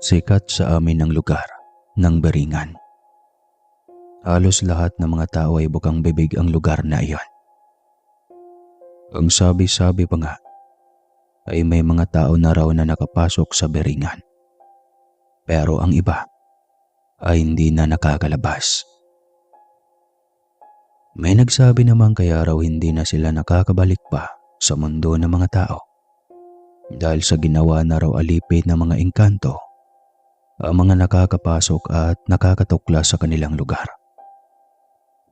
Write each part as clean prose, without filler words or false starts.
Sikat sa amin ang lugar ng Beringan. Halos lahat ng mga tao ay bukang bibig ang lugar na iyon. Ang sabi-sabi pa nga ay may mga tao na raw na nakapasok sa Beringan. Pero ang iba ay hindi na nakakalabas. May nagsabi naman kaya raw hindi na sila nakakabalik pa sa mundo ng mga tao dahil sa ginawa na raw alipin ng mga engkanto ang mga nakakapasok at nakakatuklas sa kanilang lugar.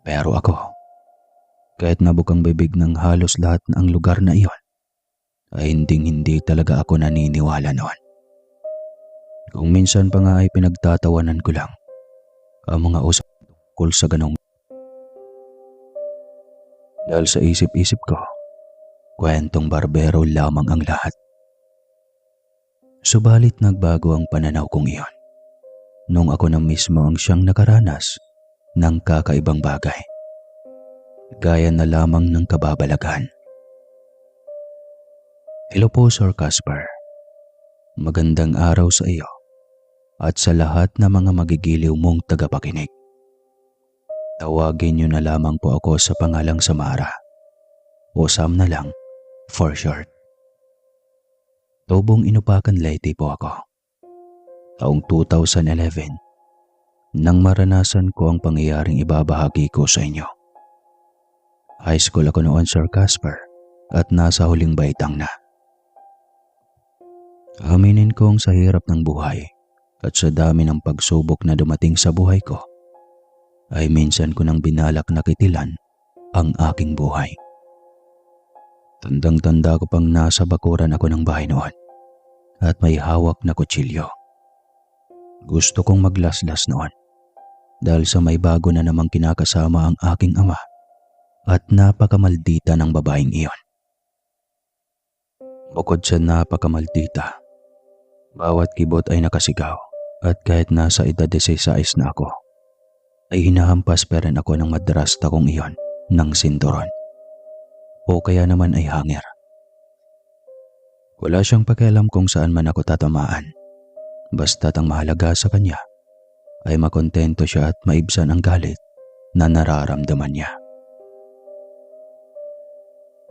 Pero ako, kahit nabukang bibig ng halos lahat ng lugar na iyon, ay hindi talaga ako naniniwala noon. Kung minsan pa nga ay pinagtatawanan ko lang ang mga usap tungkol sa ganong. Dahil sa isip-isip ko, kwentong barbero lamang ang lahat. Subalit nagbago ang pananaw kong iyon nung ako na mismo ang siyang nakaranas ng kakaibang bagay, gaya na lamang ng kababalaghan. Hello po, Sir Casper. Magandang araw sa iyo at sa lahat ng mga magigiliw mong tagapakinig. Tawagin niyo na lamang po ako sa pangalang Samara o Sam na lang for short. Tubong Inupakan Leyte po ako. Taong 2011 nang maranasan ko ang pangyayaring ibabahagi ko sa inyo. High school ako noon, Sir Casper, at nasa huling baitang na. Aminin kong sa hirap ng buhay at sa dami ng pagsubok na dumating sa buhay ko, ay minsan ko nang binalak na kitilan ang aking buhay. Tandang-tanda ko pang nasa bakuran ako ng bahay noon at may hawak na kutsilyo. Gusto kong maglaslas noon dahil sa may bago na namang kinakasama ang aking ama at napakamaldita ng babaeng iyon. Bukod sa napakamaldita, bawat kibot ay nakasigaw at kahit nasa edad 16 na ako, ay hinahampas pa rin ako ng madrasta kong iyon ng sinturon o kaya naman ay hanger. Wala siyang pakialam kung saan man ako tatamaan, basta't ang mahalaga sa kanya ay makontento siya at maibsan ang galit na nararamdaman niya.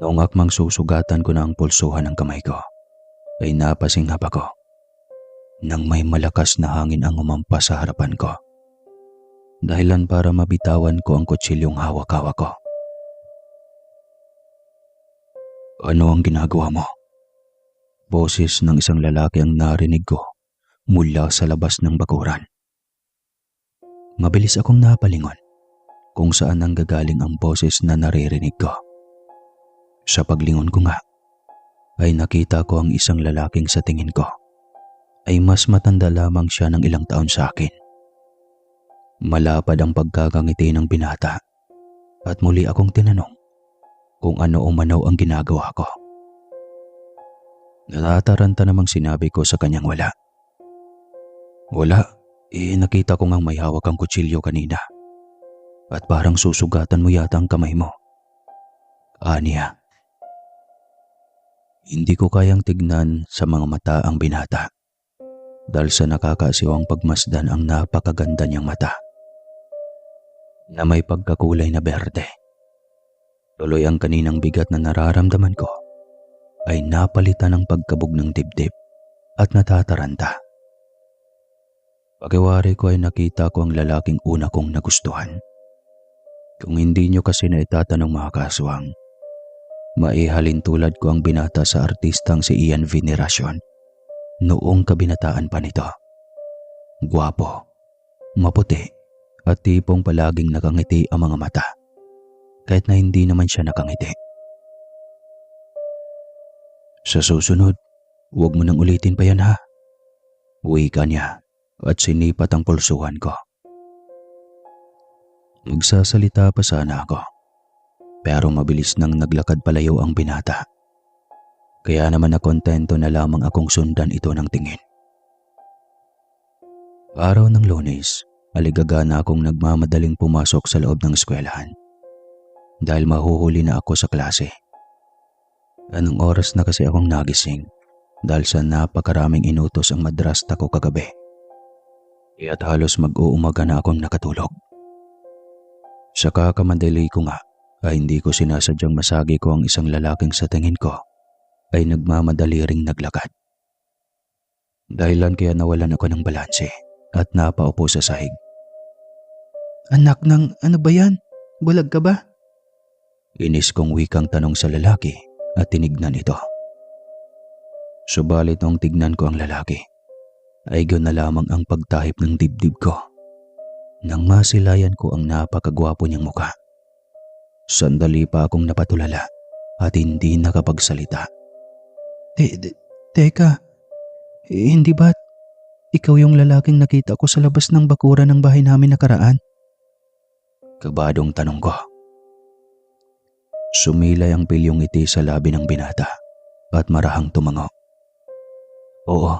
Noong akmang susugatan ko na ang pulsuhan ng kamay ko, ay napasinghap ako nang may malakas na hangin ang umampas sa harapan ko. Dahilan para mabitawan ko ang kutsilyong hawak-hawak ko. Ano ang ginagawa mo? Boses ng isang lalaki ang narinig ko mula sa labas ng bakuran. Mabilis akong napalingon kung saan nanggagaling ang boses na naririnig ko. Sa paglingon ko nga, ay nakita ko ang isang lalaking sa tingin ko ay mas matanda lamang siya ng ilang taon sa akin. Malapad ang pagkakangiti ng binata at muli akong tinanong kung ano umano ang ginagawa ko. Natataranta namang sinabi ko sa kanyang wala. Wala, nakita ko ngang may hawak ang kutsilyo kanina at parang susugatan mo yata ang kamay mo. Aniya. Hindi ko kayang tignan sa mga mata ang binata dahil sa nakakaasiwang pagmasdan ang napakaganda niyang mata na may pagkakulay na berde. Tuloy ang kaninang bigat na nararamdaman ko ay napalitan ng pagkabog ng dibdib at natataranta. Pakiwari ko ay nakita ko ang lalaking una kong nagustuhan. Kung hindi nyo kasi na itatanong mga kaswang, maihalin tulad ko ang binata sa artistang si Ian Veneracion noong kabinataan pa nito. Gwapo, maputi at tipong palaging nakangiti ang mga mata kahit na hindi naman siya nakangiti. Sa susunod, huwag mo nang ulitin pa yan ha. Wika niya at sinipat ang pulsuhan ko. Magsasalita pa sana ako, pero mabilis nang naglakad palayo ang binata. Kaya naman nakontento na lamang akong sundan ito ng tingin. Araw ng Lunes, aligaga na akong nagmamadaling pumasok sa loob ng eskwelahan dahil mahuhuli na ako sa klase. Anong oras na kasi akong nagising dahil sa napakaraming inutos ang madrasta ko kagabi. Kaya't halos mag-uumaga na akong nakatulog. Sa kakamadali ko nga ay hindi ko sinasadyang masagi ko ang isang lalaking sa tingin ko ay nagmamadali ring naglakad. Dahilan kaya nawalan ako ng balanse at napaupo sa sahig. Anak ng ano ba yan? Bulag ka ba? Inis kong wikang tanong sa lalaki at tinignan ito. Subalit nung tignan ko ang lalaki, ay na lamang ang pagtahip ng dibdib ko nang masilayan ko ang napakagwapo niyang mukha. Sandali pa akong napatulala at hindi nakapagsalita. Teka, hindi ba't ikaw yung lalaking nakita ko sa labas ng bakuran ng bahay namin nakaraan? Kabadong tanong ko. Sumilay ang pilyong ngiti sa labi ng binata at marahang tumango. Oo,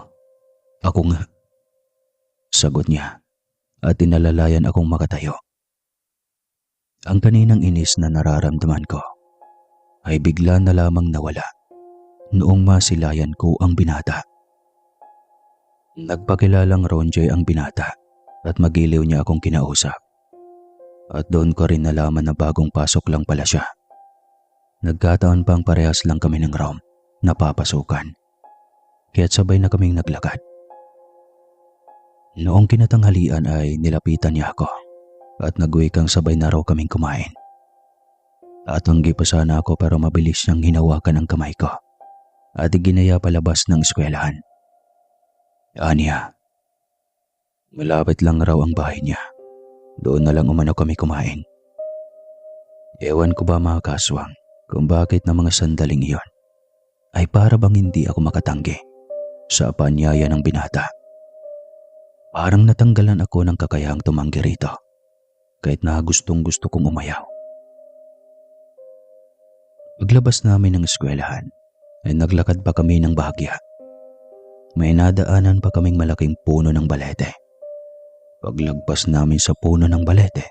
ako nga. Sagot niya at tinalalayan akong makatayo. Ang kaninang inis na nararamdaman ko ay bigla na lamang nawala noong masilayan ko ang binata. Nagpakilalang Ronjay ang binata at magiliw niya akong kinausap. At doon ko rin nalaman na bagong pasok lang pala siya. Nagkataon pang parehas lang kami ng room na papasukan. Kaya't sabay na kaming naglakad. Noong kinatanghalian ay nilapitan niya ako at nagwikang sabay na raw kaming kumain. Atanggi pa sana ako pero mabilis niyang hinawakan ang kamay ko at iginaya palabas ng eskwelahan. Aniya, malapit lang raw ang bahay niya. Doon na lang umano kami kumain. Ewan ko ba mga kaswang kung bakit na mga sandaling iyon ay para bang hindi ako makatanggi sa paanyaya ng binata. Parang natanggalan ako ng kakayahang tumanggi rito kahit na gustong gusto kong umayaw. Paglabas namin ng eskwelahan ay naglakad pa kami ng bahagya. May nadaanan pa kaming malaking puno ng balete. Paglagpas namin sa puno ng balete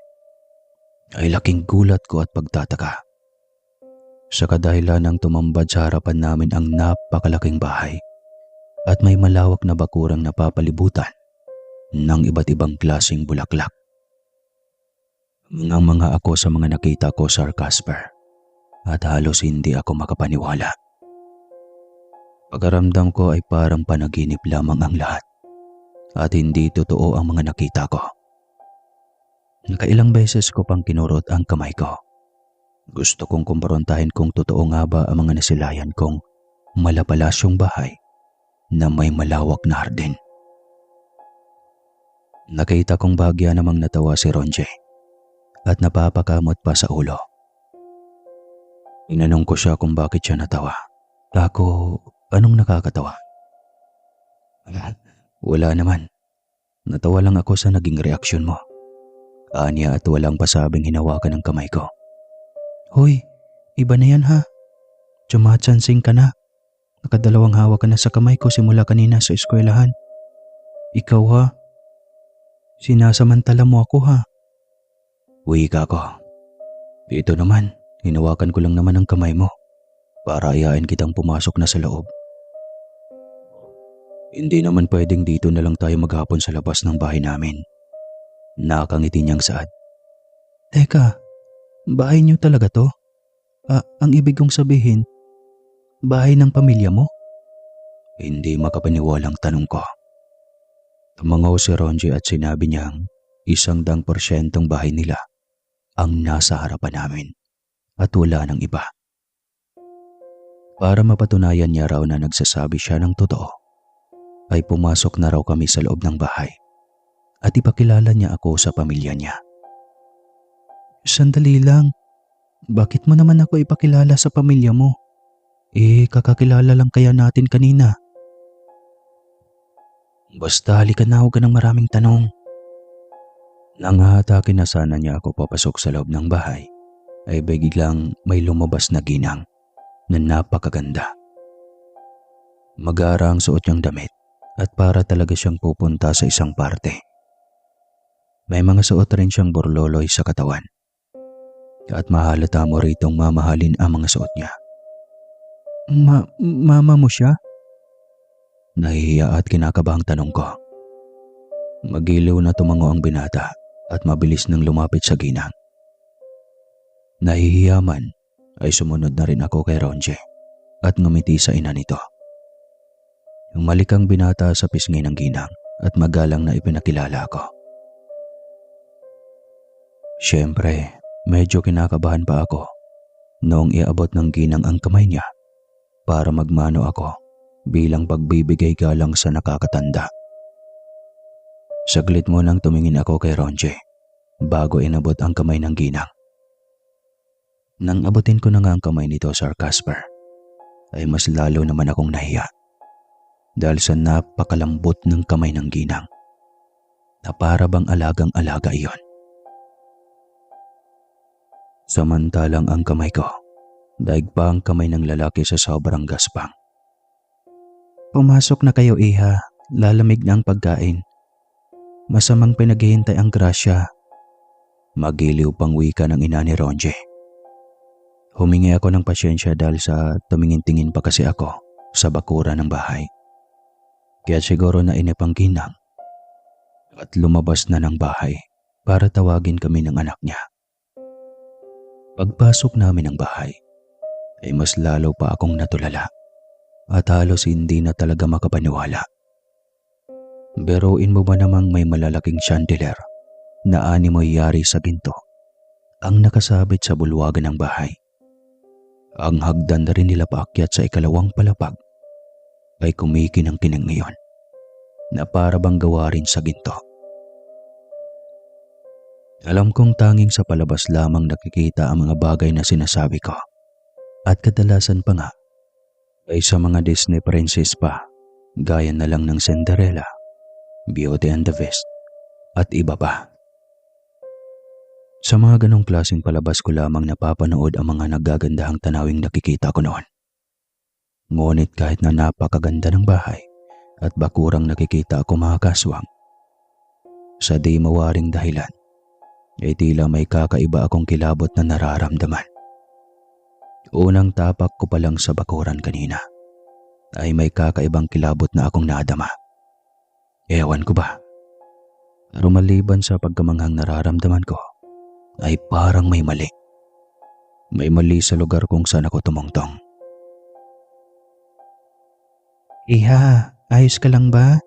ay laking gulat ko at pagtataka. Sa kadahilan ng tumambad sa harapan namin ang napakalaking bahay at may malawak na bakurang napapalibutan ng iba't ibang klaseng bulaklak. Mga ako sa mga nakita ko, Sir Casper, at halos hindi ako makapaniwala. Pagkaramdam ko ay parang panaginip lamang ang lahat at hindi totoo ang mga nakita ko. Nakailang beses ko pang kinurot ang kamay ko. Gusto kong kumprontahin kung totoo nga ba ang mga nasilayan kong malapalasyong bahay na may malawak na hardin. Nakita kong bahagya namang natawa si Ronje at napapakamot pa sa ulo. Inanong ko siya kung bakit siya natawa. Ako, anong nakakatawa? Wala naman. Natawa lang ako sa naging reaksyon mo. Anya at walang pasabing hinawakan ng kamay ko. Hoy, iba na yan ha. Tumatsansing ka na. Nakadalawang hawak ka na sa kamay ko simula kanina sa eskwelahan. Ikaw ha. Sinasamantala mo ako ha. Wika ko. Ito naman, hinawakan ko lang naman ang kamay mo para ayain kitang pumasok na sa loob. Hindi naman pwedeng dito na lang tayo maghapon sa labas ng bahay namin. Nakangiti niyang saad. Teka, bahay niyo talaga to? Ang ibig kong sabihin, bahay ng pamilya mo? Hindi makapaniwalang tanong ko. Tumangaw si Ronji at sinabi niyang 100% bahay nila ang nasa harapan namin at wala ng iba. Para mapatunayan niya raw na nagsasabi siya ng totoo, ay pumasok na raw kami sa loob ng bahay at ipakilala niya ako sa pamilya niya. Sandali lang, bakit mo naman ako ipakilala sa pamilya mo? Kakakilala lang kaya natin kanina. Basta halika na, huwag ka ng maraming tanong. Nanghahatake na sana niya ako papasok sa loob ng bahay, ay biglang may lumabas na ginang na napakaganda. Mag-aara ang suot niyang damit at para talaga siyang pupunta sa isang parte. May mga suot rin siyang burloloy sa katawan at mahalata mo ritong mamahalin ang mga suot niya. Mama mo siya? Nahihiya at kinakabahang tanong ko. Magiliw na tumango ang binata at mabilis nang lumapit sa ginang. Nahihiya man ay sumunod na rin ako kay Ronje at ngumiti sa ina nito. Umalik ang binata sa pisngi ng ginang at magalang na ipinakilala ako. Siyempre, medyo kinakabahan pa ako noong iabot ng ginang ang kamay niya para magmano ako bilang pagbibigay galang sa nakakatanda. Saglit mo nang tumingin ako kay Ronje bago inabot ang kamay ng ginang. Nang abutin ko na nga ang kamay nito, Sir Casper, ay mas lalo naman akong nahiya dahil sa napakalambot ng kamay ng ginang na para bang alagang-alaga iyon. Samantalang ang kamay ko, daig pa ang kamay ng lalaki sa sobrang gaspang. Pumasok na kayo, iha. Lalamig na ang pagkain. Masamang pinaghihintay ang grasya. Magiliw pang wika ng ina ni Ronje. Humingi ako ng pasyensya dahil sa tumingin-tingin pa kasi ako sa bakura ng bahay. Kaya siguro nainip ang ginang at lumabas na ng bahay para tawagin kami ng anak niya. Pagpasok namin ng bahay ay mas lalo pa akong natulala at halos hindi na talaga makapaniwala. Biruin mo ba namang may malalaking chandelier na animoy yari sa ginto ang nakasabit sa bulwagan ng bahay? Ang hagdan na rin nila paakyat sa ikalawang palapag ay kumikinang-kinang ngayon na para bang gawa rin sa ginto. Alam kong tanging sa palabas lamang nakikita ang mga bagay na sinasabi ko at kadalasan pa nga ay sa mga Disney princess pa gaya na lang ng Cinderella, Beauty and the Beast at iba pa. Sa mga ganong klaseng palabas ko lamang napapanood ang mga nagagandahang tanawing nakikita ko noon. Ngunit kahit na napakaganda ng bahay at bakurang nakikita ako mga kaswang, sa di mawaring dahilan, ay tila may kakaiba akong kilabot na nararamdaman. Unang tapak ko pa lang sa bakuran kanina, ay may kakaibang kilabot na akong nadama. Ewan ko ba, pero maliban sa pagkamanghang nararamdaman ko, ay parang may mali. May mali sa lugar kung saan ako tumungtong. Iha, ayos ka lang ba?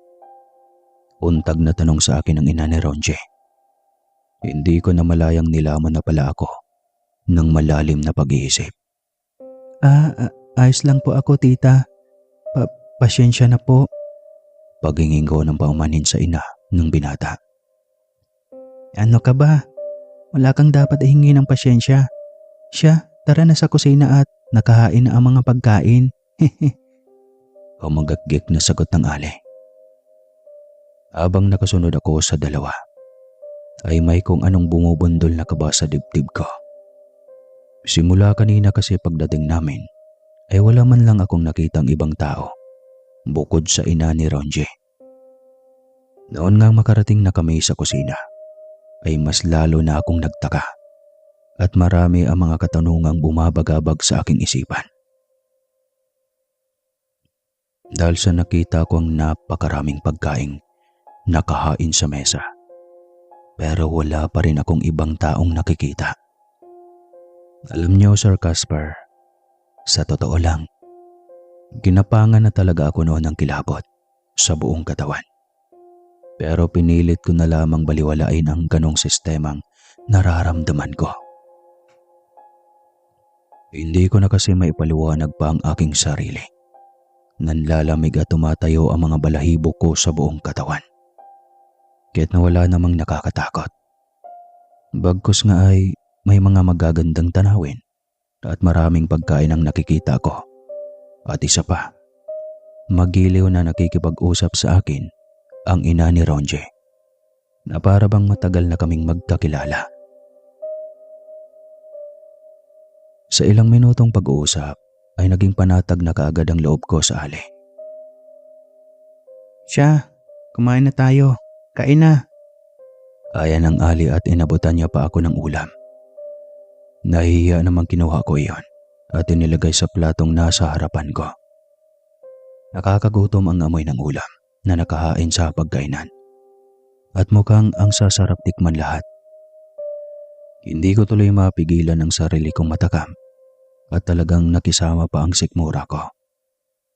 Untag na tanong sa akin ng ina ni Ronje. Hindi ko na malayang nilaman na pala ako ng malalim na pag-iisip. Ayos lang po ako, tita. Pasyensya na po. Paghingin ko ng paumanhin sa ina ng binata. Ano ka ba? Wala kang dapat ihingi ng pasyensya. Siya, tara na sa kusina at nakahain na ang mga pagkain. Humagagik na sagot ng Ali. Habang nakasunod ako sa dalawa, ay may kung anong bumubundol na kaba sa dibdib ko. Simula kanina kasi pagdating namin, ay wala man lang akong nakitang ibang tao, bukod sa ina ni Ronje. Noon nga makarating na kami sa kusina, ay mas lalo na akong nagtaka at marami ang mga katanungang bumabagabag sa aking isipan. Dahil sa nakita ko ang napakaraming pagkaing nakahain sa mesa, pero wala pa rin akong ibang taong nakikita. Alam niyo, Sir Casper, sa totoo lang, ginapangan na talaga ako noon ng kilabot sa buong katawan. Pero pinilit ko na lamang baliwalain ang ganong sistemang nararamdaman ko. Hindi ko na kasi maipaliwanag pa ang aking sarili. Nanlalamig at tumatayo ang mga balahibo ko sa buong katawan. Kahit na wala namang nakakatakot. Bagkus nga ay may mga magagandang tanawin at maraming pagkain ang nakikita ko. At isa pa, magiliw na nakikipag-usap sa akin ang ina ni Ronje na para bang matagal na kaming magkakilala. Sa ilang minutong pag-uusap ay naging panatag na kaagad ang loob ko sa Ali. Siya, kumain na tayo. Kain na. Ayan ng Ali at inabutan niya pa ako ng ulam. Nahihiya namang kinuha ko iyon at inilagay sa platong nasa harapan ko. Nakakagutom ang amoy ng ulam na nakahain sa pagkainan at mukhang ang sasarap tikman lahat. Hindi ko tuloy mapigilan ang sarili kong matakam at talagang nakisama pa ang sikmura ko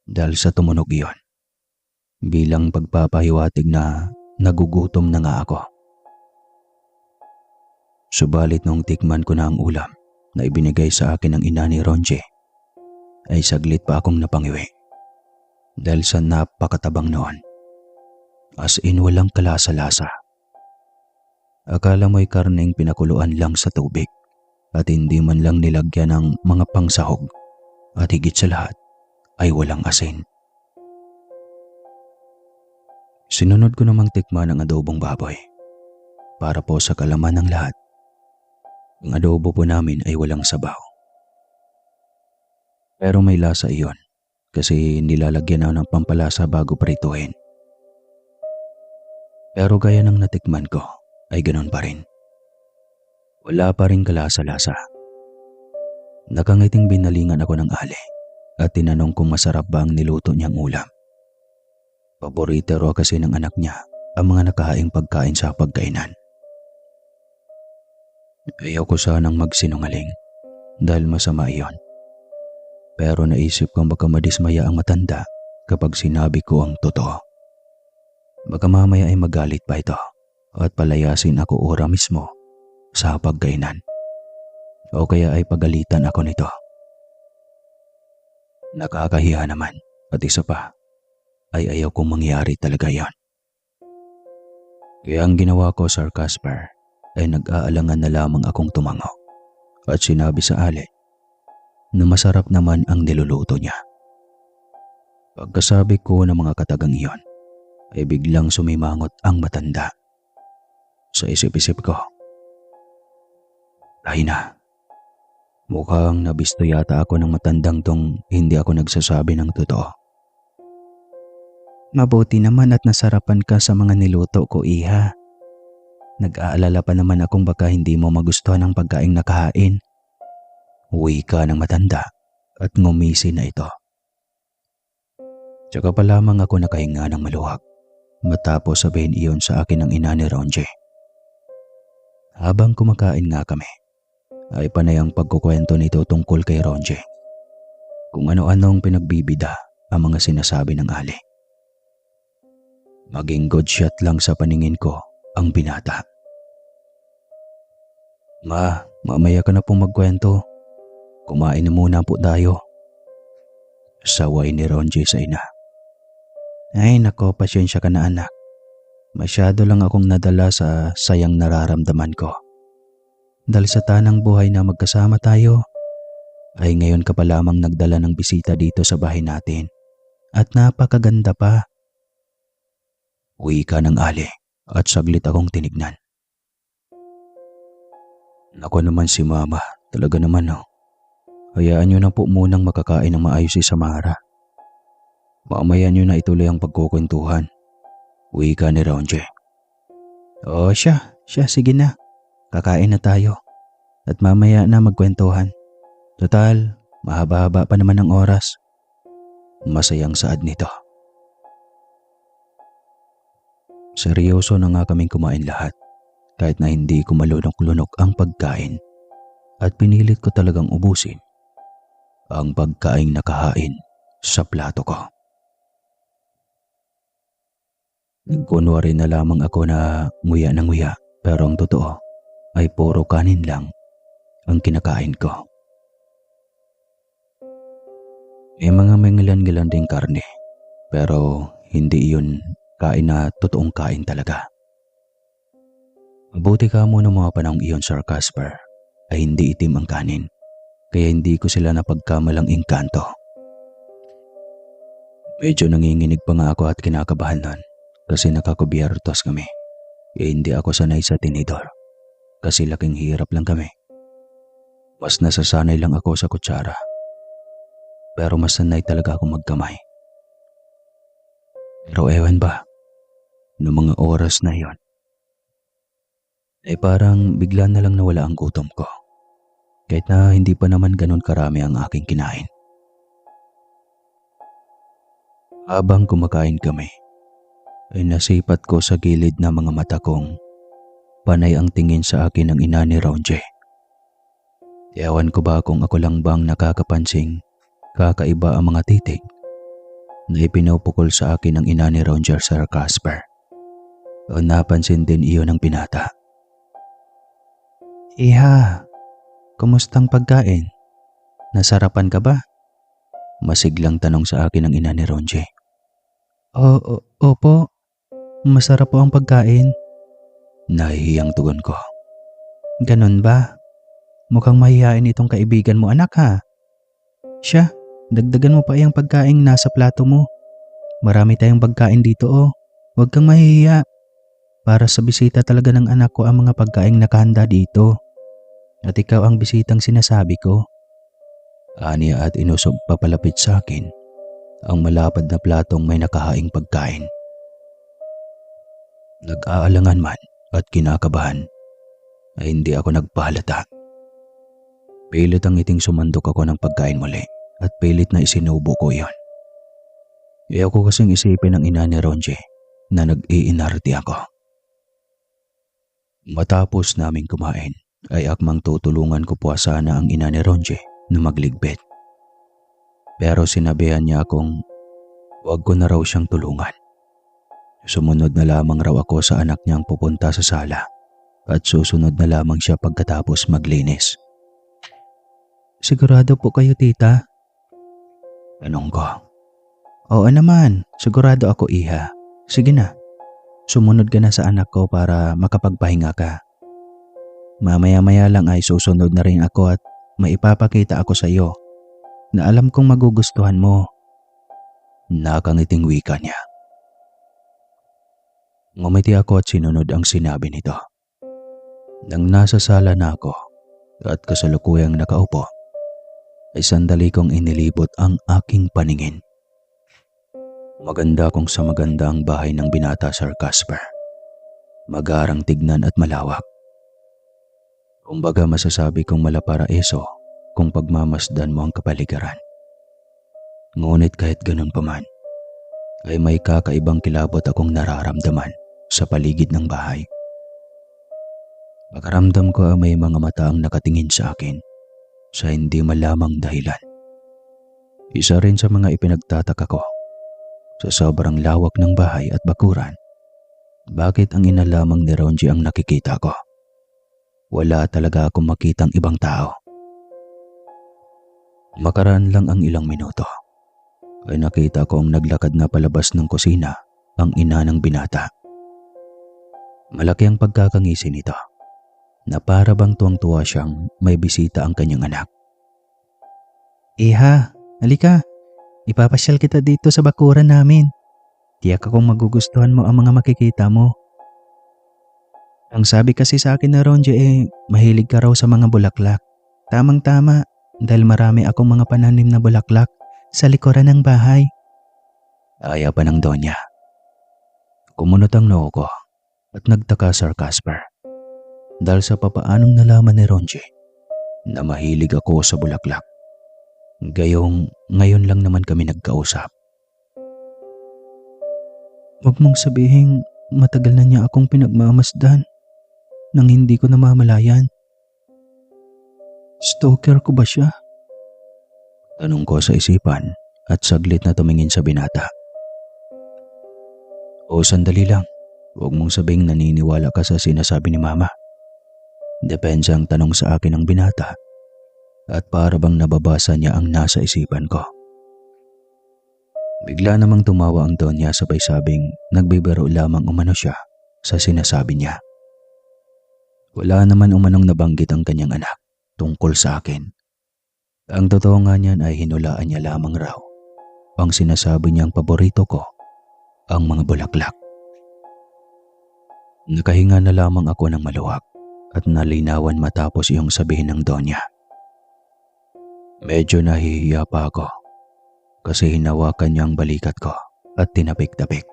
dahil sa tumunog iyon bilang pagpapahiwatig na nagugutom na nga ako. Subalit nung tikman ko na ang ulam na ibinigay sa akin ng ina ni Ronje, ay saglit pa akong napangiwi dahil sa napakatabang noon. As in walang kalasa-lasa. Akala mo'y karneng pinakuluan lang sa tubig at hindi man lang nilagyan ng mga pangsahog at higit sa lahat ay walang asin. Sinunod ko namang tikman ang adobong baboy. Para po sa kalaman ng lahat, ang adobo po namin ay walang sabaw. Pero may lasa iyon kasi nilalagyan na ng pampalasa bago prituhin. Pero gaya ng natikman ko ay ganun pa rin. Wala pa rin kalasa-lasa. Nakangiting binalingan ako ng ale at tinanong kung masarap ba ang niluto niyang ulam. Paborito raw kasi ng anak niya ang mga nakahaing pagkain sa pagkainan. Ayaw ko sanang magsinungaling dahil masama iyon. Pero naisip kong baka madismaya ang matanda kapag sinabi ko ang totoo. Baka mamaya ay magalit pa ito at palayasin ako ora mismo sa pagkainan. O kaya ay pagalitan ako nito. Nakakahiya naman at isa pa ay ayaw kong mangyari talaga yon. Kaya ang ginawa ko, Sir Casper, ay nag-aalangan na lamang akong tumango at sinabi sa ale na masarap naman ang niluluto niya. Pagkasabi ko ng mga katagang iyon, ay biglang sumimangot ang matanda. Sa isip-isip ko, ay na, mukhang nabisto yata ako ng matandang tong hindi ako nagsasabi ng totoo. Mabuti naman at nasarapan ka sa mga niluto ko, iha. Nag-aalala pa naman akong baka hindi mo magustuhan ang pagkaing nakahain. Uwi ka ng matanda at ngumisi na ito. Tsaka pa lamang ako nakahinga ng maluwag matapos sabihin iyon sa akin ng ina ni Ronje. Habang kumakain nga kami, ay panay ang pagkukwento nito tungkol kay Ronje. Kung ano-anong pinagbibida ang mga sinasabi ng ali. Maging good shot lang sa paningin ko ang binata. Ma, mamaya ka na pong magkwento. Kumain na muna po tayo. Saway ni Ronje sa ina. Ay nako, pasyensya ka na anak. Masyado lang akong nadala sa sayang nararamdaman ko. Dahil sa tanang buhay na magkasama tayo, ay ngayon ka pa lamang nagdala ng bisita dito sa bahay natin. At napakaganda pa. Uwi ka ng ali at saglit akong tinignan. Ako naman si mama, talaga naman oh. Hayaan niyo na po munang makakain ng maayos si Samara. Mamaya niyo na ituloy ang pagkukwentuhan. Uwi ka ni Ronje. O siya, sige na. Kakain na tayo. At mamaya na magkwentuhan. Total, mahaba-haba pa naman ang oras. Masayang saad nito. Seryoso na nga kaming kumain lahat. Kahit na hindi ko malunok-lunok ang pagkain. At pinilit ko talagang ubusin ang pagkaing nakahain sa plato ko. Nagkunwari na lamang ako na nguya ng nguya, pero ang totoo ay puro kanin lang ang kinakain ko. May mga mengilan-ngilan ding karne, pero hindi iyon kain na totoong kain talaga. Mabuti ka mo ng mga panahong iyon, Sir Casper, ay hindi itim ang kanin, kaya hindi ko sila napagkamalang engkanto. Medyo nanginginig pa nga ako at kinakabahan nun kasi nakakubiertos kami. Hindi ako sanay sa tinidor kasi laking hirap lang kami. Mas nasasanay lang ako sa kutsara. Pero mas sanay talaga ako magkamay. Pero ewan ba, noong mga oras na yon, ay parang bigla na lang nawala ang gutom ko. Kahit na hindi pa naman ganun karami ang aking kinain. Habang kumakain kami, ay nasipat ko sa gilid ng mga mata kong panay ang tingin sa akin ng ina ni Ronje. Ewan ko ba kung ako lang bang nakakapansing kakaiba ang mga titig na ipinupukol sa akin ng ina ni Ronje, Sir Casper. O napansin din iyon ng binata. Iha, kumustang pagkain? Nasarapan ka ba? Masiglang tanong sa akin ng ina ni Ronje. Opo, masarap po ang pagkain. Nahihiyang tugon ko. Ganon ba? Mukhang mahihain itong kaibigan mo, anak, ha? Siya, dagdagan mo pa yung pagkain nasa plato mo. Marami tayong pagkain dito, oh. Huwag kang mahihiya. Para sa bisita talaga ng anak ko ang mga pagkain nakahanda dito. At ikaw ang bisitang sinasabi ko. Aniya at inusog papalapit sa akin ang malapad na platong may nakahaing pagkain. Nag-aalangan man at kinakabahan ay hindi ako nagpahalata. Pilit ang ngiting sumandok ako ng pagkain muli at pilit na isinubo ko iyon. Ayaw ko kasing isipin ng ina ni Ronje na nag-iinarte ako. Matapos naming kumain ay akmang tutulungan ko po sana ang ina ni Ronje na magligpit. Pero sinabihan niya akong huwag ko na raw siyang tulungan. Sumunod na lamang raw ako sa anak niyang pupunta sa sala at susunod na lamang siya pagkatapos maglinis. Sigurado po kayo, tita? Tanong ko. Oo naman, sigurado ako, iha. Sige na, sumunod ka na sa anak ko para makapagpahinga ka. Mamaya-maya lang ay susunod na rin ako at maipapakita ako sa iyo na alam kong magugustuhan mo. Nakangiting wika niya. Ngumiti ako at sinunod ang sinabi nito. Nang nasa sala na ako at kasalukuyang nakaupo, ay sandali kong inilibot ang aking paningin. Maganda kung sa maganda ang bahay ng binata, Sir Casper. Magarang tignan at malawak. Kumbaga masasabi kong malaparaiso kung pagmamasdan mo ang kapaligiran. Ngunit kahit ganun pa man, ay may kakaibang kilabot akong nararamdaman sa paligid ng bahay. Pakaramdam ko may mga mata ang nakatingin sa akin sa hindi malamang dahilan. Isa rin sa mga ipinagtataka ko sa sobrang lawak ng bahay at bakuran, bakit ang ina lamang ni Ronje ang nakikita ko? Wala talaga akong makitang ibang tao. Makaraan lang ang ilang minuto ay nakita ko ang naglakad na palabas ng kusina ang ina ng binata. Malaki ang pagkakangisi nito na para bang tuwang-tuwa siyang may bisita ang kanyang anak. Iha, halika. Ipapasyal kita dito sa bakuran namin. Tiyak akong magugustuhan mo ang mga makikita mo. Ang sabi kasi sa akin na Ronje mahilig ka raw sa mga bulaklak. Tamang-tama dahil marami akong mga pananim na bulaklak sa likuran ng bahay. Aya pa ng Donya. Kumunot ang noo ko at nagtaka, Sir Casper. Dahil sa papaanong nalaman ni Ronje na mahilig ako sa bulaklak. Gayong ngayon lang naman kami nagkausap. Huwag mong sabihin matagal na niya akong pinagmamasdan nang hindi ko namamalayan. Stalker ko ba siya? Tanong ko sa isipan at saglit na tumingin sa binata. O sandali lang, huwag mong sabihing naniniwala ka sa sinasabi ni Mama. Depensa ang tanong sa akin ng binata at para bang nababasa niya ang nasa isipan ko. Bigla namang tumawa ang Donya sabay sabing nagbibiro lamang umano siya sa sinasabi niya. Wala naman umanong nabanggit ang kanyang anak tungkol sa akin. Ang totoo nga niyan ay hinulaan niya lamang raw ang sinasabi niyang paborito ko, ang mga bulaklak. Nakahinga na lamang ako ng maluwag at nalinawan matapos iyong sabihin ng Donya. Medyo nahihiya pa ako kasi hinawakan niya ang balikat ko at tinapik-tapik.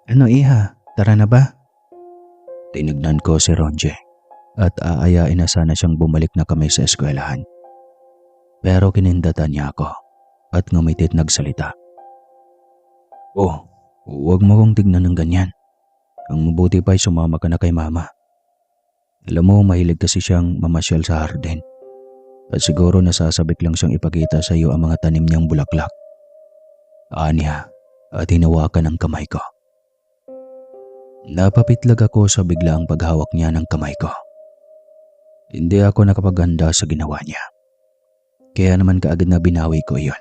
Ano iha, tara na ba? Tinignan ko si Ronje at aayain na sana siyang bumalik na kami sa eskwelahan. Pero kinindatan niya ako at ngumitit nagsalita. Oh, huwag mo kong tignan ng ganyan. Ang mabuti pa ay sumama ka na kay mama. Alam mo, mahilig kasi siyang mamasyal sa hardin. At siguro nasasabik lang siyang ipakita sa iyo ang mga tanim niyang bulaklak. Aniya, at hinawakan ang kamay ko. Napapitlag ako sa biglaang paghawak niya ng kamay ko. Hindi ako nakapaganda sa ginawa niya. Kaya naman kaagad na binawi ko iyon.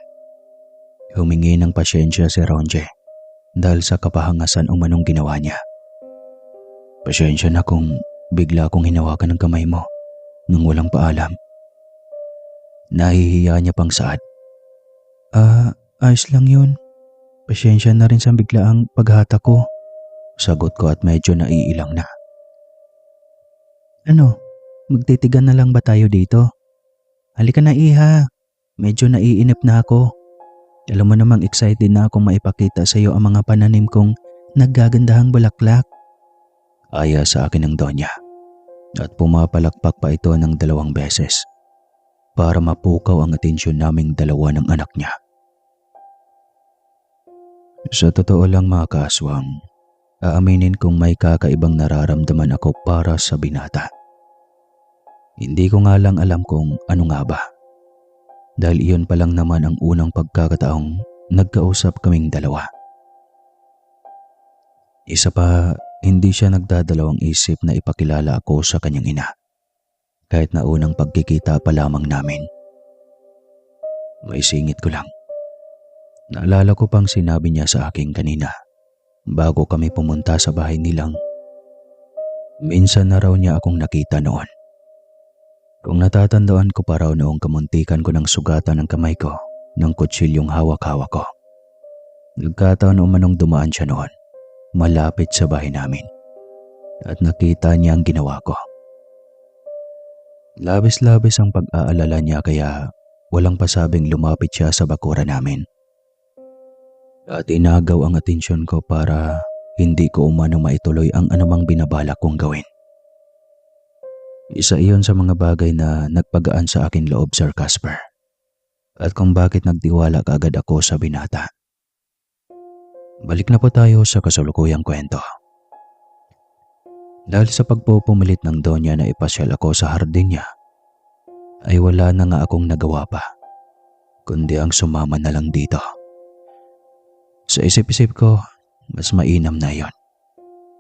Humingi ng pasyensya si Ronje dahil sa kapahangasan umanong ginawa niya. Pasyensya na kung bigla akong hinawakan ng kamay mo nang walang paalam. Nahihiya niya pang saad. Ayos lang yun. Pasyensya na rin sa biglaang paghata ko. Sagot ko at medyo naiilang na. Ano? Magtitigan na lang ba tayo dito? Halika na iha. Medyo naiinip na ako. Alam mo namang excited na akong maipakita sa iyo ang mga pananim kong naggagandahang bulaklak. Aya sa akin ng Donya. At pumapalakpak pa ito ng 2 beses para mapukaw ang atensyon naming dalawa ng anak niya. Sa totoo lang mga kaaswang, aaminin kong may kakaibang nararamdaman ako para sa binata. Hindi ko nga lang alam kung ano nga ba. Dahil iyon pa lang naman ang unang pagkakataong nagkausap kaming dalawa. Isa pa, hindi siya nagdadalawang isip na ipakilala ako sa kanyang ina. Kahit na unang pagkikita pa lamang namin. May singit ko lang. Naalala ko pang sinabi niya sa akin kanina bago kami pumunta sa bahay nilang. Minsan na raw niya akong nakita noon. Kung natatandaan ko pa raw noong kamuntikan ko ng sugatan ng kamay ko ng kutsilyong hawak-hawak ko. Nagkataon umanong dumaan siya noon, malapit sa bahay namin. At nakita niya ang ginawa ko. Labis-labis ang pag-aalala niya kaya walang pasabing lumapit siya sa bakura namin. At inagaw ang atensyon ko para hindi ko umano maituloy ang anumang binabalak kong gawin. Isa iyon sa mga bagay na nagpagaan sa akin loob, Sir Casper. At kung bakit nagtiwala kaagad ako sa binata. Balik na po tayo sa kasalukuyang kwento. Dahil sa pagpupumilit ng Donya na ipasyal ako sa hardin niya, ay wala na nga akong nagawa pa, kundi ang sumama na lang dito. Sa isip-isip ko, mas mainam na yon.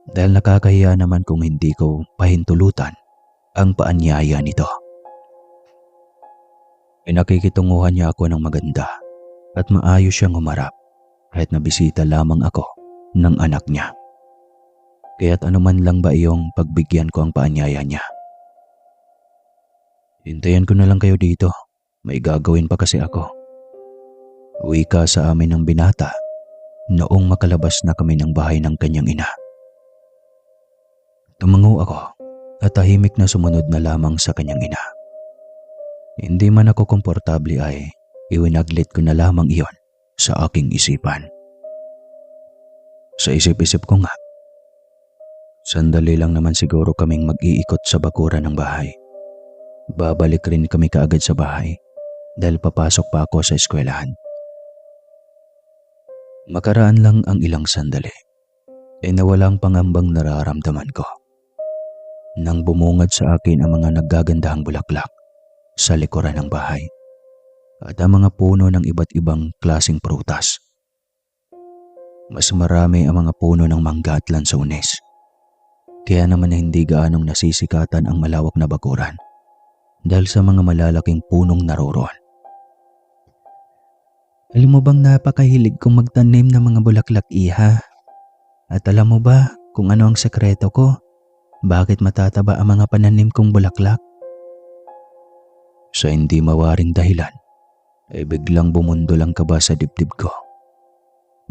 Dahil nakakahiya naman kung hindi ko pahintulutan ang paanyaya nito. Pinakikitunguhan niya ako ng maganda at maayos siyang humarap kahit nabisita lamang ako ng anak niya. Kaya't anuman lang ba iyong pagbigyan ko ang paanyaya niya. Hintayan ko na lang kayo dito. May gagawin pa kasi ako. Wika sa amin ng binata noong makalabas na kami ng bahay ng kanyang ina. Tumango ako at tahimik na sumunod na lamang sa kanyang ina. Hindi man ako komportable ay iwinaglit ko na lamang iyon sa aking isipan. Sa isip-isip ko nga, sandali lang naman siguro kaming mag-iikot sa bakuran ng bahay. Babalik rin kami kaagad sa bahay dahil papasok pa ako sa eskwelahan. Makaraan lang ang ilang sandali, nawala ang pangambang nararamdaman ko. Nang bumungad sa akin ang mga naggagandahang bulaklak sa likuran ng bahay at ang mga puno ng iba't ibang klaseng prutas. Mas marami ang mga puno ng mangga at lansones. Kaya naman hindi gaanong nasisikatan ang malawak na bakuran dahil sa mga malalaking punong naroroon. Alam mo bang napakahilig kong magtanim ng mga bulaklak, iha? At alam mo ba kung ano ang sekreto ko? Bakit matataba ang mga pananim kong bulaklak? Sa hindi mawaring dahilan, biglang bumundol ang kaba sa dibdib ko.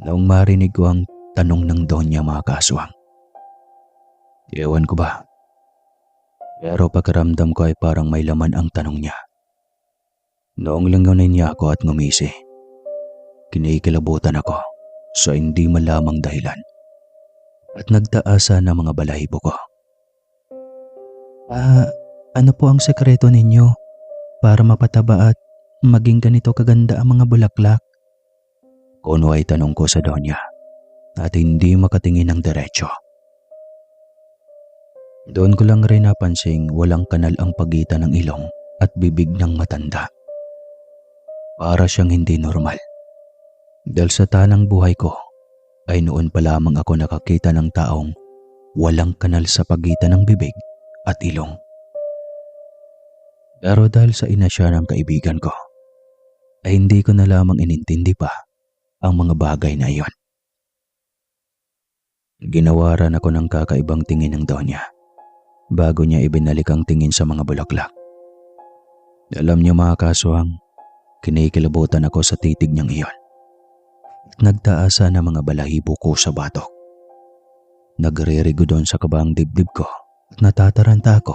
Noong marinig ko ang tanong ng Donya, mga kaaswang. Ewan ko ba? Pero pakiramdam ko ay parang may laman ang tanong niya. Noong lingunin niya ako at ngumisi, kinikilabutan ako sa hindi malamang dahilan at nagtaasa ng mga balahibo ko. Ano po ang sekreto ninyo para mapataba at maging ganito kaganda ang mga bulaklak? Kuno ay tanong ko sa Donya at hindi makatingin ng diretso. Doon ko lang rin napansing walang kanal ang pagitan ng ilong at bibig ng matanda. Para siyang hindi normal. Dahil sa tanang buhay ko ay noon pa lamang ako nakakita ng taong walang kanal sa pagitan ng bibig at ilong. Pero dahil sa ina siya ng kaibigan ko, ay hindi ko na lamang inintindi pa ang mga bagay na iyon. Ginawaran ako ng kakaibang tingin ng donya bago niya ibinalik ang tingin sa mga bulaklak. Alam niyo mga kaswang, kinikilabutan ako sa titig niyang iyon. Nagtaasa na mga balahibo ko sa batok. Nagririgo doon sa kabang dibdib ko at natataranta ako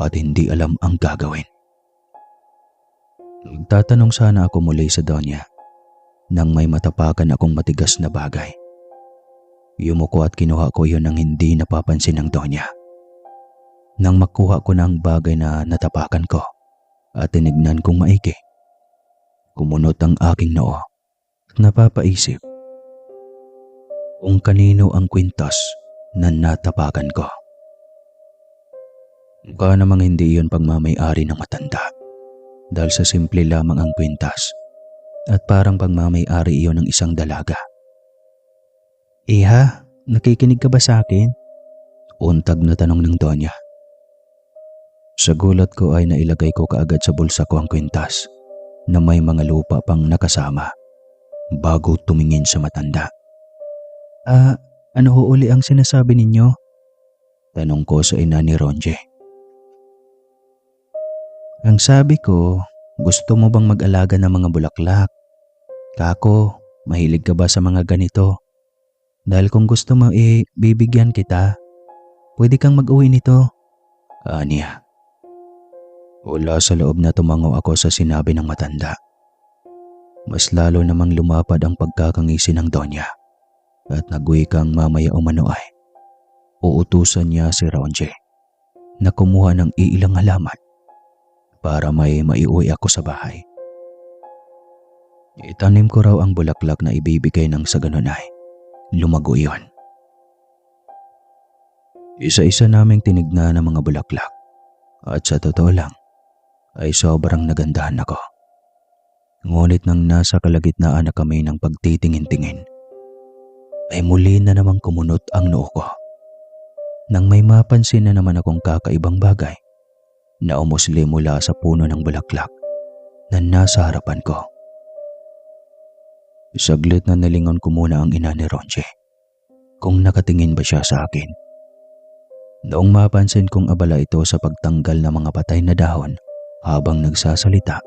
at hindi alam ang gagawin. Nagtatanong sana ako muli sa donya nang may matapakan akong matigas na bagay. Yumuko at kinuha ko yun nang hindi napapansin ng donya. Nang makuha ko ng bagay na natapakan ko at tinignan kong maigi, kumunot ang aking noo. Napapaisip kung kanino ang kwintas na natapakan ko. Mukha namang hindi iyon pagmamay-ari ng matanda dahil sa simple lamang ang kwintas at parang pagmamay-ari iyon ng isang dalaga. Iha, nakikinig ka ba sa akin? Untag na tanong ng donya. Sa gulat ko ay nailagay ko kaagad sa bulsa ko ang kwintas na may mga lupa pang nakasama bago tumingin sa matanda. Ano ho uli ang sinasabi ninyo? Tanong ko sa ina ni Ronje. Ang sabi ko, gusto mo bang mag-alaga ng mga bulaklak? Kako, mahilig ka ba sa mga ganito? Dahil kung gusto mo bibigyan kita. Pwede kang mag-uwi nito. Aniya. Wala sa loob na tumango ako sa sinabi ng matanda. Mas lalo namang lumapad ang pagkakangisi ng donya at nagwikang mamaya umano ay uutusan niya si Ronje na kumuha ng iilang halaman para may maiuwi ako sa bahay. Itanim ko raw ang bulaklak na ibibigay ng sa ganun ay lumago iyon. Isa-isa naming tinignan ang mga bulaklak at sa totoo lang ay sobrang nagandahan ako. Ngunit nang nasa kalagitnaan na kami ng pagtitingin-tingin ay muli na namang kumunot ang noo ko. Nang may mapansin na naman akong kakaibang bagay na umusli mula sa puno ng bulaklak na nasa harapan ko. Saglit na nalingon ko muna ang ina ni Ronje kung nakatingin ba siya sa akin. Noong mapansin kong abala ito sa pagtanggal ng mga patay na dahon habang nagsasalita,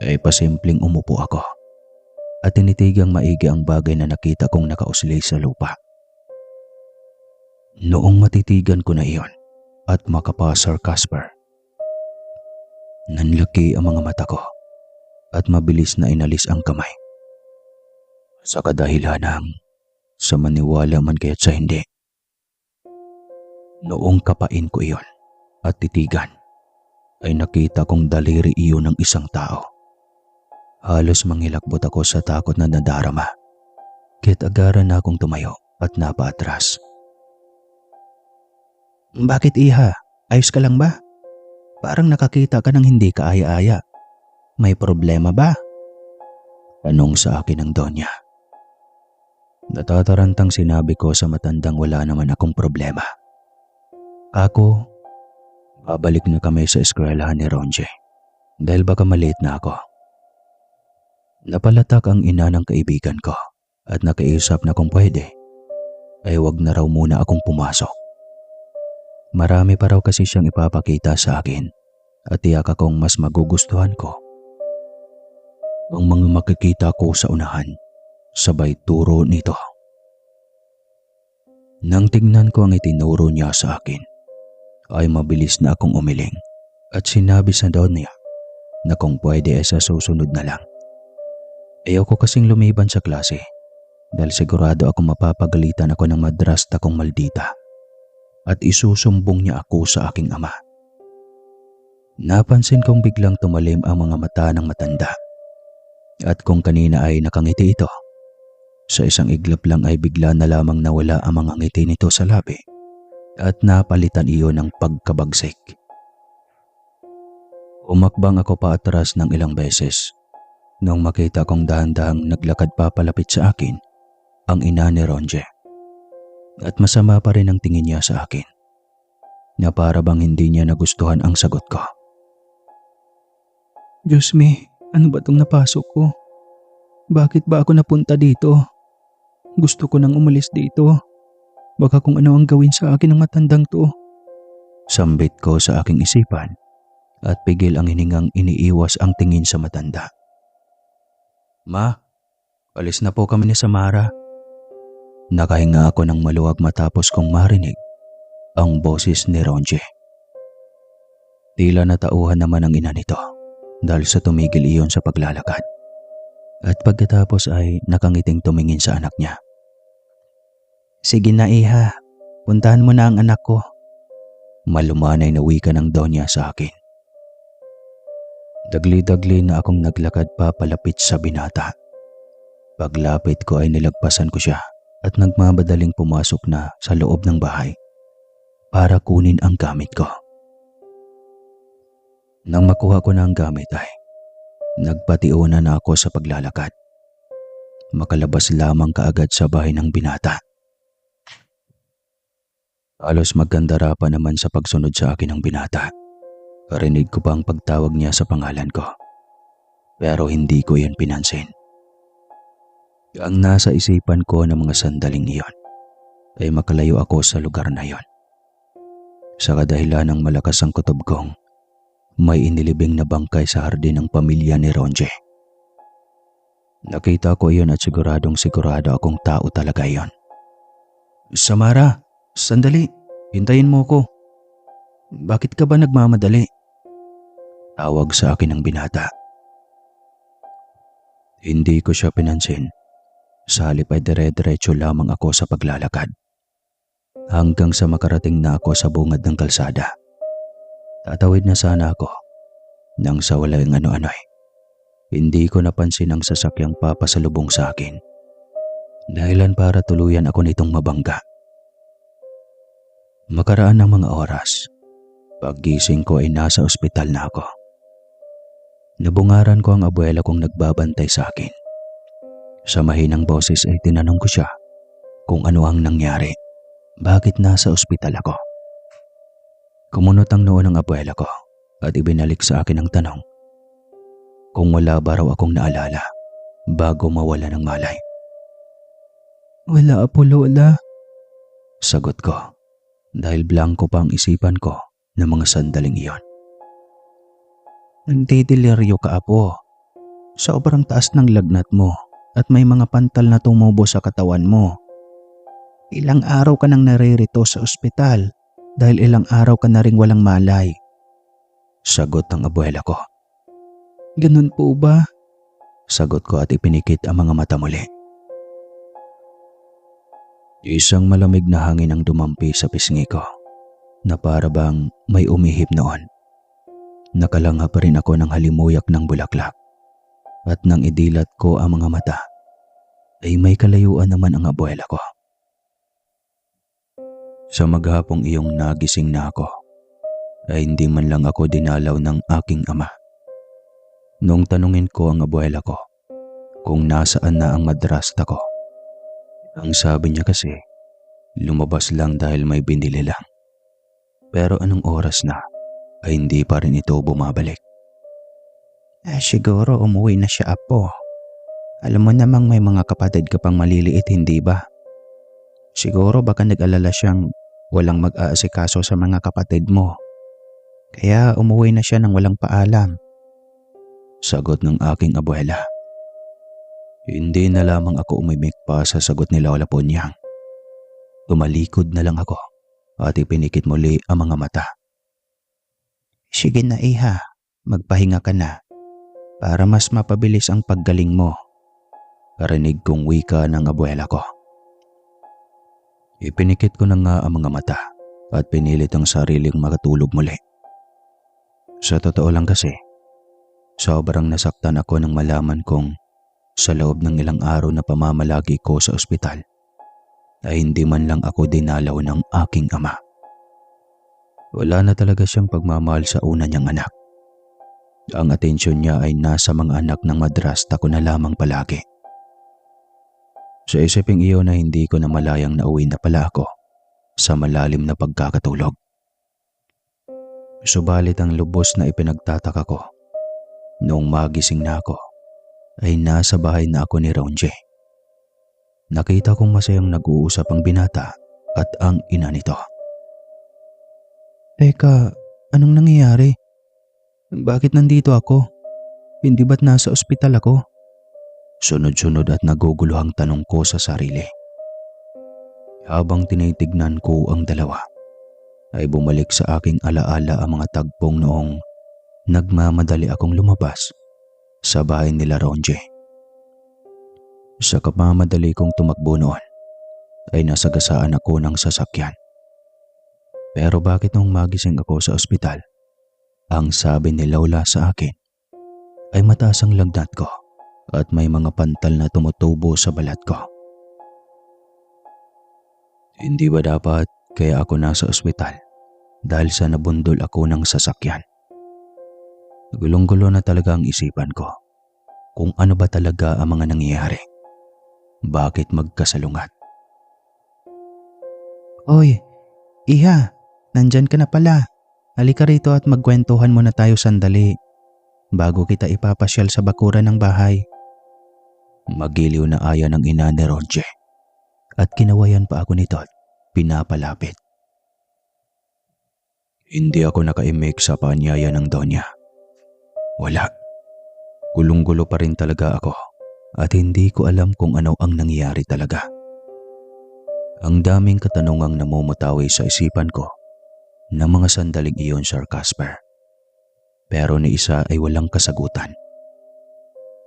ay pasimpleng umupo ako at tinitigang maigi ang bagay na nakita kong nakausli sa lupa. Noong matitigan ko na iyon at makapa Sir Casper, nanlaki ang mga mata ko at mabilis na inalis ang kamay. Sa kadahilanang sa maniwala man kaya't sa hindi. Noong kapain ko iyon at titigan, ay nakita kong daliri iyon ng isang tao. Halos mangilakbot ako sa takot na nadarama. Kaya't agaran na akong tumayo at napaatras. Bakit iha? Ayos ka lang ba? Parang nakakita ka ng hindi kaaya-aya. May problema ba? Tanong sa akin ng donya. Natatarantang sinabi ko sa matandang wala naman akong problema. Ako, babalik na kami sa eskwelahan ni Ronje dahil baka maliit na ako. Napalatak ang ina ng kaibigan ko at nakiusap na kung pwede ay wag na raw muna akong pumasok. Marami pa raw kasi siyang ipapakita sa akin at tiyak akong mas magugustuhan ko ang mga makikita ko sa unahan sabay turo nito. Nang tignan ko ang itinuro niya sa akin, ay mabilis na akong umiling at sinabi sa donya na kung pwede ay sa susunod na lang. Ayaw ko kasing lumiban sa klase dahil sigurado akong mapapagalitan ako ng madrasta kong maldita at isusumbong niya ako sa aking ama. Napansin kong biglang tumalim ang mga mata ng matanda at kung kanina ay nakangiti ito, Sa isang iglap lang ay bigla na lamang nawala ang mga ngiti nito sa labi at napalitan iyon ng pagkabagsik. Umakbang ako pa atras ng ilang beses nung makita kong dahan-dahang naglakad papalapit sa akin ang ina ni Ronje. At masama pa rin ang tingin niya sa akin na para bang hindi niya nagustuhan ang sagot ko. Diyos me, ano ba itong napasok ko? Bakit ba ako napunta dito? Gusto ko nang umalis dito. Baka kung ano ang gawin sa akin ng matandang to. Sambit ko sa aking isipan at pigil ang hiningang iniiwas ang tingin sa matanda. Ma, alis na po kami ni Samara. Nakahinga ako ng maluwag matapos kong marinig ang boses ni Ronje. Tila natauhan naman ang ina nito dahil sa tumigil iyon sa paglalakad. At pagkatapos ay nakangiting tumingin sa anak niya. Sige na iha, puntahan mo na ang anak ko. Malumanay na wika ng Donya sa akin. Dagli-dagli na akong naglakad papalapit sa binata. Paglapit ko ay nilagpasan ko siya at nagmamadaling pumasok na sa loob ng bahay para kunin ang gamit ko. Nang makuha ko na ang gamit ay nagpatiuna na ako sa paglalakad. Makalabas lamang kaagad sa bahay ng binata. Halos magkandara pa naman sa pagsunod sa akin ng binata. Karinig ko pa ang pagtawag niya sa pangalan ko. Pero hindi ko iyon pinansin. Ang nasa isipan ko ng mga sandaling iyon ay makalayo ako sa lugar na iyon. Sa kadahilan ng malakas ang kutob kong may inilibing na bangkay sa hardin ng pamilya ni Ronje. Nakita ko iyon at sigurado akong tao talaga iyon. Samara, sandali, hintayin mo ko. Bakit ka ba nagmamadali? Tawag sa akin ng binata. Hindi ko siya pinansin. Sa halip ay dire-diretso lamang ako sa paglalakad. Hanggang sa makarating na ako sa bungad ng kalsada. Tatawid na sana ako. Nang sa walang ano-ano ay hindi ko napansin ang sasakyang papasalubong sa akin. Dahilan para tuluyan ako nitong mabangga. Makaraan ng mga oras, paggising ko ay nasa ospital na ako. Nabungaran ko ang abuela kong nagbabantay sa akin. Sa mahinang boses ay tinanong ko siya kung ano ang nangyari. Bakit nasa ospital ako? Kumunot ang noo ng abuela ko at ibinalik sa akin ang tanong kung wala ba raw akong naalala bago mawala ng malay. Wala po, Lola. Sagot ko dahil blanko pa ang isipan ko ng mga sandaling iyon. Nagdideliryo ka, Apo. Sobrang taas ng lagnat mo at may mga pantal na tumubo sa katawan mo. Ilang araw ka nang naririto sa ospital dahil ilang araw ka na ring walang malay. Sagot ng abuela ko. Ganun po ba? Sagot ko at ipinikit ang mga mata muli. Isang malamig na hangin ang dumampi sa pisngi ko na para bang may umihip noon. Nakalangha pa rin ako ng halimuyak ng bulaklak at nang idilat ko ang mga mata ay may kalayuan naman ang abuela ko. Sa maghapong iyong nagising na ako ay hindi man lang ako dinalaw ng aking ama. Nung tanungin ko ang abuela ko kung nasaan na ang madrasta ko, ang sabi niya kasi lumabas lang dahil may binili lang. Pero anong oras na ay hindi pa rin ito bumabalik. Siguro umuwi na siya, Apo. Alam mo namang may mga kapatid ka pang maliliit, hindi ba? Siguro baka nag-alala siyang walang mag-aasikaso sa mga kapatid mo. Kaya umuwi na siya nang walang paalam. Sagot ng aking abuela. Hindi na lamang ako umimik pa sa sagot ni Lola Ponyang. Tumalikod na lang ako at ipinikit muli ang mga mata. Sige na, iha, magpahinga ka na para mas mapabilis ang paggaling mo. Karinig kong wika ng abuela ko. Ipinikit ko na nga ang mga mata at pinilit ang sariling makatulog muli. Sa totoo lang kasi, sobrang nasaktan ako nang malaman kong sa loob ng ilang araw na pamamalagi ko sa ospital ay hindi man lang ako dinalaw ng aking ama. Wala na talaga siyang pagmamahal sa una niyang anak. Ang atensyon niya ay nasa mga anak ng madrasta ko na lamang palagi. Sa isiping iyon na hindi ko na malayang nauwi na pala ako sa malalim na pagkakatulog. Subalit ang lubos na ipinagtataka ko noong magising na ako ay nasa bahay na ako ni Ronje. Nakita kong masayang nag-uusap ang binata at ang ina nito. Teka, anong nangyayari? Bakit nandito ako? Hindi ba't nasa ospital ako? Sunod-sunod at naguguluhang tanong ko sa sarili. Habang tinitignan ko ang dalawa, ay bumalik sa aking alaala ang mga tagpong noong nagmamadali akong lumabas sa bahay nila Ronje. Sa kapamamadali kong tumakbo noon, ay nasagasaan ako ng sasakyan. Pero bakit nung magising ako sa ospital, ang sabi ni Lola sa akin ay mataas ang lagnat ko at may mga pantal na tumutubo sa balat ko. Hindi ba dapat kaya ako nasa ospital dahil sa nabundol ako ng sasakyan? Gulong-gulo na talaga ang isipan ko kung ano ba talaga ang mga nangyayari. Bakit magkasalungat? Hoy, Iha! Nandyan ka na pala. Halika rito at magkwentuhan muna tayo sandali bago kita ipapasyal sa bakuran ng bahay. Magiliw na aya ng ina ni Ronje at kinawayan pa ako nito at pinapalapit. Hindi ako nakaimik sa paanyaya ng Donya. Wala. Gulong-gulo pa rin talaga ako at hindi ko alam kung ano ang nangyayari talaga. Ang daming katanungang namumutawi sa isipan ko na mga sandaling iyon, Sir Casper. Pero ni isa ay walang kasagutan.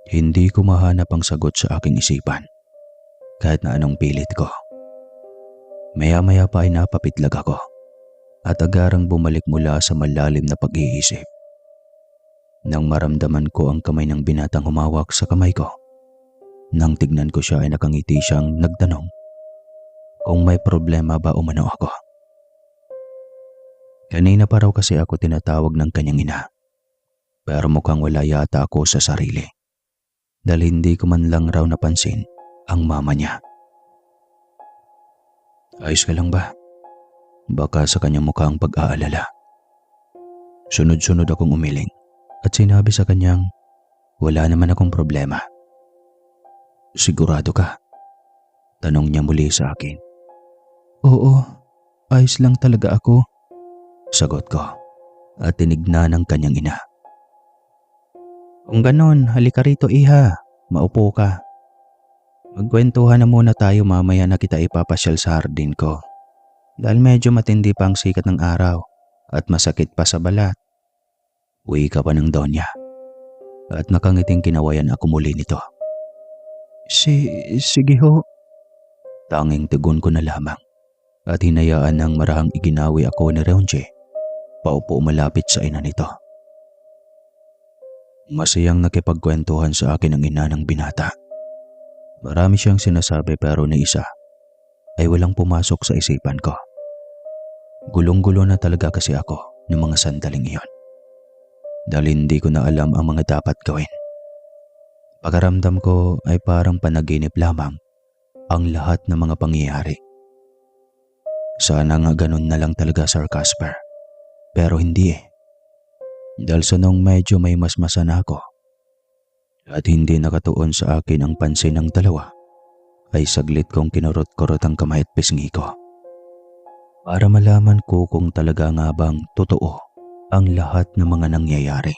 Hindi ko mahanap ang sagot sa aking isipan kahit na anong pilit ko. Maya-maya pa ay napapitlag ako at agarang bumalik mula sa malalim na pag-iisip. Nang maramdaman ko ang kamay ng binatang humawak sa kamay ko, nang tignan ko siya ay nakangiti siyang nagtanong kung may problema ba umano ako. Kanina pa raw kasi ako tinatawag ng kanyang ina, pero mukhang wala yata ako sa sarili dahil hindi ko man lang raw napansin ang mama niya. Ayos ka lang ba? Baka sa kanyang mukhang pag-aalala. Sunod-sunod akong umiling at sinabi sa kanyang wala naman akong problema. Sigurado ka? Tanong niya muli sa akin. Oo, ayos lang talaga ako. Sagot ko at tinignan ng kanyang ina. Kung ganon, halika rito Iha, maupo ka. Magkwentuhan na muna tayo mamaya na kita ipapasyal sa hardin ko. Dahil medyo matindi pa ang sikat ng araw at masakit pa sa balat. Uwi ka pa ng Donya. At nakangiting kinawayan ako muli nito. Sige ho. Tanging tugon ko na lamang at hinayaan ng marahang iginawi ako ni Ronje. Paupo malapit sa ina nito. Masayang nakipagkwentuhan sa akin ang ina ng binata. Marami siyang sinasabi pero ni isa ay walang pumasok sa isipan ko. Gulong-gulo na talaga kasi ako ng mga sandaling iyon. Dahil hindi ko na alam ang mga dapat gawin. Pagaramdam ko ay parang panaginip lamang ang lahat ng mga pangyayari. Sana nga ganun na lang talaga, Sir Casper. Pero hindi eh. Dahil sa nung medyo may masmasan ako at hindi nakatuon sa akin ang pansin ng dalawa, ay saglit kong kinurot-kurot ang kamay at pisngi ko para malaman ko kung talaga nga bang totoo ang lahat ng mga nangyayari.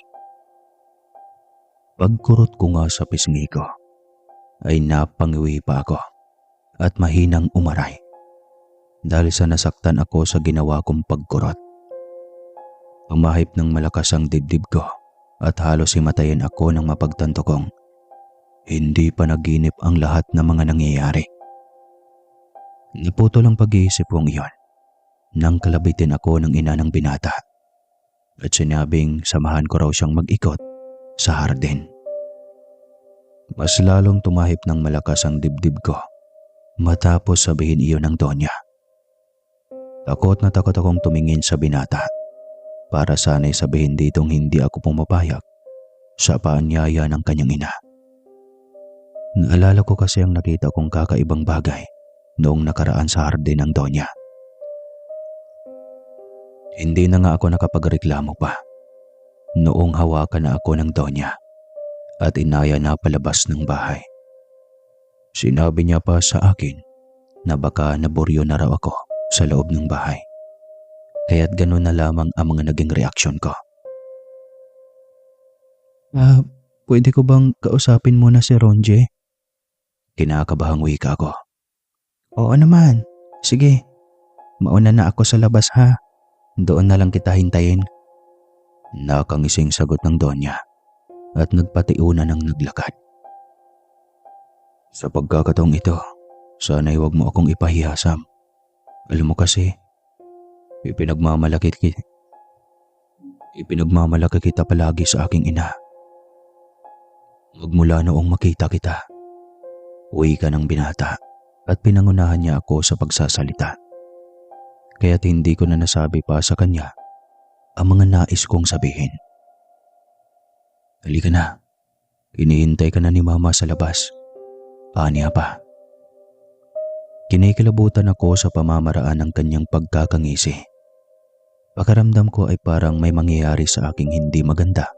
Pagkurot ko nga sa pisngi ko ay napangiwi pa ako at mahinang umaray dahil sa nasaktan ako sa ginawa kong pagkurot. Umahip ng malakas ang dibdib ko at halos himatayin ako nang mapagtanto kong hindi pa naginip ang lahat ng mga nangyayari. Naputol ang pag-iisip kong iyon nang kalabitin ako ng ina ng binata at sinabing samahan ko raw siyang mag-ikot sa hardin. Mas lalong tumahip ng malakas ang dibdib ko matapos sabihin iyon ng Donya. Takot na takot akong tumingin sa binata para sana'y sabihin ditong hindi ako pumapayag sa paanyaya ng kanyang ina. Naalala ko kasi ang nakita kong kakaibang bagay noong nakaraan sa hardin ng Donya. Hindi na nga ako nakapagreklamo pa noong hawakan na ako ng Donya at inaya na palabas ng bahay. Sinabi niya pa sa akin na baka naburyo na raw ako sa loob ng bahay. Kaya't ganun na lamang ang mga naging reaksyon ko. Pwede ko bang kausapin muna si Ronje? Kinakabahang wika ko. Oo naman. Sige. Mauna na ako sa labas ha. Doon na lang kita hintayin. Nakangising sagot ng Donya at nagpatiuna ng naglakad. Sa pagkakataong ito, sana'y huwag mo akong ipahihasam. Alam mo kasi, ipinagmamalaki kita palagi sa aking ina. Magmula noong makita kita, uwi ka ng binata at pinangunahan niya ako sa pagsasalita. Kaya't hindi ko na nasabi pa sa kanya ang mga nais kong sabihin. Halika na, hinihintay ka na ni Mama sa labas. Aniya pa. Kinikilabutan ako sa pamamaraan ng kanyang pagkakangisi. Pakiramdam ko ay parang may mangyayari sa aking hindi maganda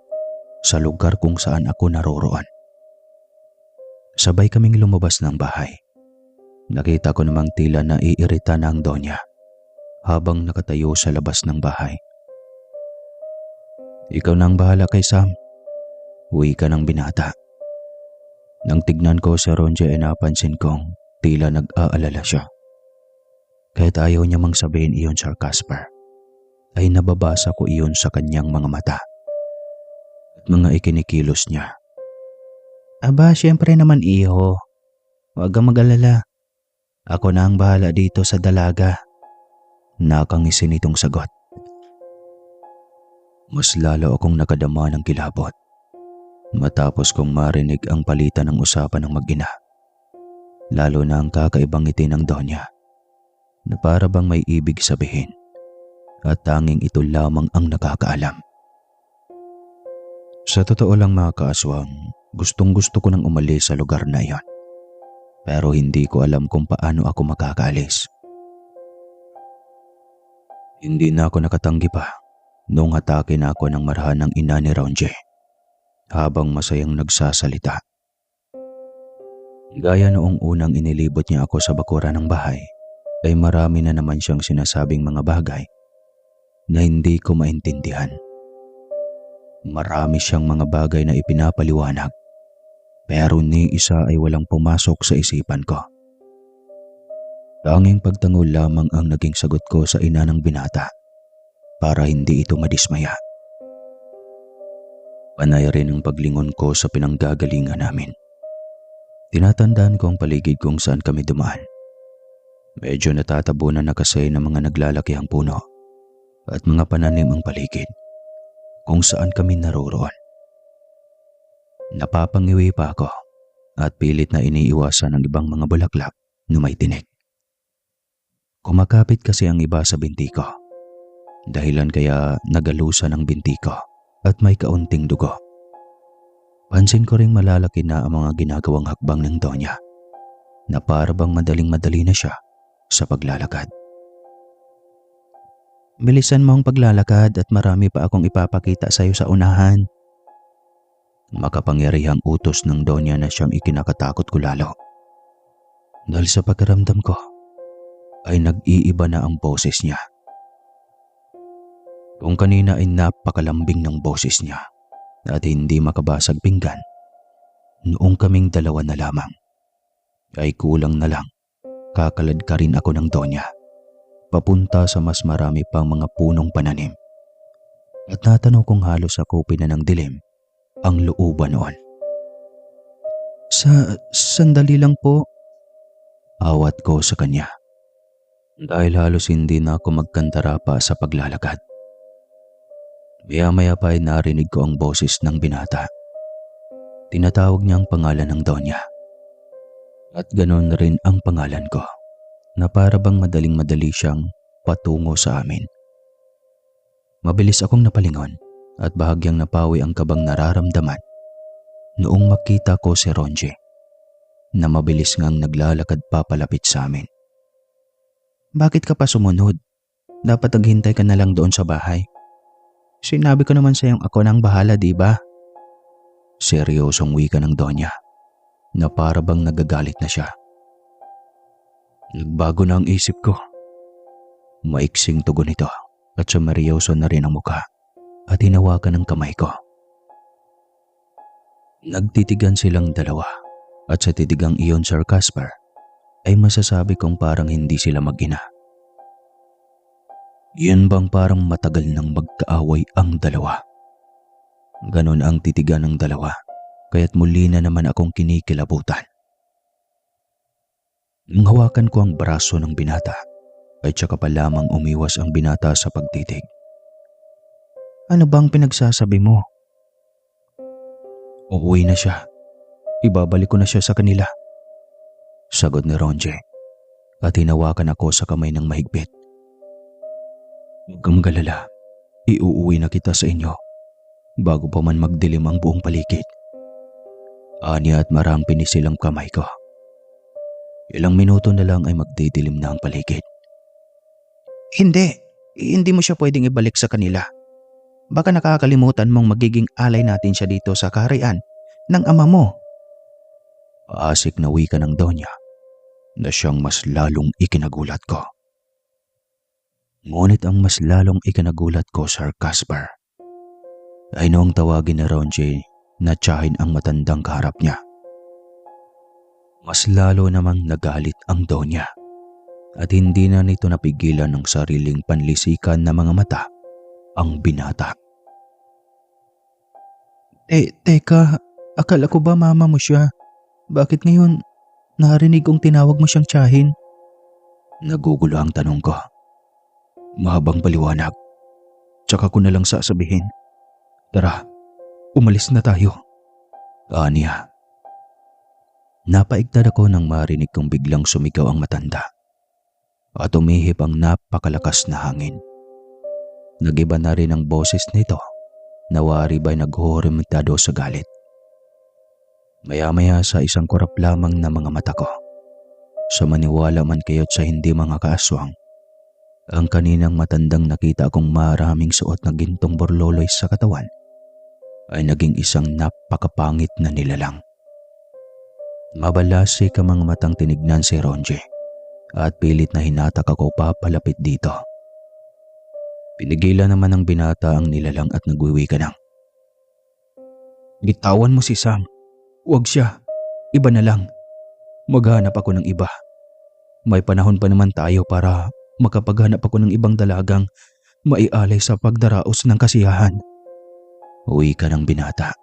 sa lugar kung saan ako naroroon. Sabay kaming lumabas ng bahay. Nakita ko namang tila naiirita na ang Donya habang nakatayo sa labas ng bahay. Ikaw na ang bahala kay Sam. Uwi ka ng binata. Nang tignan ko si Ronje ay napansin kong tila nag-aalala siya. Kahit ayaw niya mang sabihin iyon sa Casper, ay nababasa ko iyon sa kanyang mga mata at mga ikinikilos niya. Aba, siyempre naman iho. Huwag kang mag-alala. Ako na ang bahala dito sa dalaga. Nakangisi nitong sagot. Mas lalo akong nakadama ng kilabot matapos kong marinig ang palitan ng usapan ng mag-ina. Lalo na ang kakaibang ngiti ng Donya na para bang may ibig sabihin at tanging ito lamang ang nakakaalam. Sa totoo lang mga kaaswang, gustong-gusto ko nang umalis sa lugar na iyon. Pero hindi ko alam kung paano ako makakaalis. Hindi na ako nakatanggi pa noong hatake na ako ng marahan ng ina ni Ronje habang masayang nagsasalita. Gaya noong unang inilibot niya ako sa bakuran ng bahay, ay marami na naman siyang sinasabing mga bagay na hindi ko maintindihan. Marami siyang mga bagay na ipinapaliwanag, pero ni isa ay walang pumasok sa isipan ko. Tanging pagtango lamang ang naging sagot ko sa ina ng binata para hindi ito madismaya. Panay rin ang paglingon ko sa pinanggagalingan namin. Tinatandaan ko ang paligid kung saan kami dumaan. Medyo natatabunan na kasi ng mga naglalakihang puno at mga pananim ang paligid kung saan kami naroroon. Napapangiwi pa ako at pilit na iniiwasan ng ibang mga bulaklak na may tinik. Kumakapit kasi ang iba sa binti ko, dahilan kaya nagalusan ang binti ko at may kaunting dugo. Pansin ko ring malalaki na ang mga ginagawang hakbang ng Donya na para bang madaling-madali na siya sa paglalakad. Bilisan mo ang paglalakad at marami pa akong ipapakita sa iyo sa unahan. Makapangyarihang utos ng Donya na siyang ikinakatakot ko lalo. Dahil sa pakiramdam ko ay nag-iiba na ang boses niya. Kung kanina ay napakalambing ng boses niya at hindi makabasag pinggan, noong kaming dalawa na lamang ay kulang na lang kakalad ka rin ako ng Donya papunta sa mas marami pang mga punong pananim. At natanaw kong halos sakupin na ng dilim ang looban noon. Sandali lang po. Awat ko sa kanya dahil halos hindi na ako magkantara pa sa paglalakad. Maya-maya pa ay narinig ko ang boses ng binata. Tinatawag niya ang pangalan ng Donya. At ganoon rin ang pangalan ko, na para bang madaling-madali siyang patungo sa amin. Mabilis akong napalingon at bahagyang napawi ang kabang nararamdaman noong makita ko si Ronje na mabilis ngang naglalakad papalapit sa amin. Bakit ka pa sumunod? Dapat naghintay ka na lang doon sa bahay. Sinabi ko naman sa iyong ako nang bahala, di ba? Seryosong wika ng Donya na para bang nagagalit na siya. Nagbago na ang isip ko. Maiksing tugon ito at sumeryoso na rin ang mukha at hinawakan ng kamay ko. Nagtitigan silang dalawa at sa titigang iyon, Sir Casper, ay masasabi kong parang hindi sila mag-ina. Yan bang parang matagal nang magkaaway ang dalawa? Ganon ang titigan ng dalawa, kaya't muli na naman akong kinikilabutan. Nang hawakan ko ang braso ng binata, ay tsaka pa lamang umiwas ang binata sa pagtitig. Ano bang pinagsasabi mo? Uuwi na siya. Ibabalik ko na siya sa kanila. Sagot ni Ronje at hinawakan ako sa kamay ng mahigpit. Huwag kang magalala. Iuuwi na kita sa inyo bago pa man magdilim ang buong paligid. Anya at marang pinisilang kamay ko. Ilang minuto na lang ay magdidilim na ang paligid. Hindi mo siya pwedeng ibalik sa kanila. Baka nakakalimutan mong magiging alay natin siya dito sa kaharian ng ama mo. Paasik na wika ng Donya na siyang mas lalong ikinagulat ko. Ngunit ang mas lalong ikinagulat ko, Sir Casper, ay noong tawagin ni Ronje na tiyahin ang matandang kaharap niya. Mas lalo namang nagalit ang Donya at hindi na nito napigilan ng sariling panlisikan na mga mata ang binata. Teka, akala ko ba mama mo siya? Bakit ngayon narinig kong tinawag mo siyang tiyahin? Nagugulo ang tanong ko. Mahabang paliwanag. Tsaka ko na lang sasabihin. Tara, umalis na tayo. Aniya. Napaigtad ako nang marinig kong biglang sumigaw ang matanda at umihip ang napakalakas na hangin. Nagiba na rin ang boses nito na wari ba'y naghuhurimtado sa galit. Maya-maya sa isang kurap lamang na mga mata ko, sa maniwala man kayo't sa hindi mga kaaswang, ang kaninang matandang nakita akong maraming suot na gintong borloloy sa katawan ay naging isang napakapangit na nilalang. Mabalasik ang mga matang tinignan si Ronje at pilit na hinatak ako papalapit dito. Pinigilan naman ng binata ang nilalang at nagwiwika ng, "Bitawan mo si Sam. Huwag siya. Iba na lang. Maghanap ako ng iba. May panahon pa naman tayo para makapaghanap ako ng ibang dalagang maialay sa pagdaraos ng kasiyahan." Wika ng binata.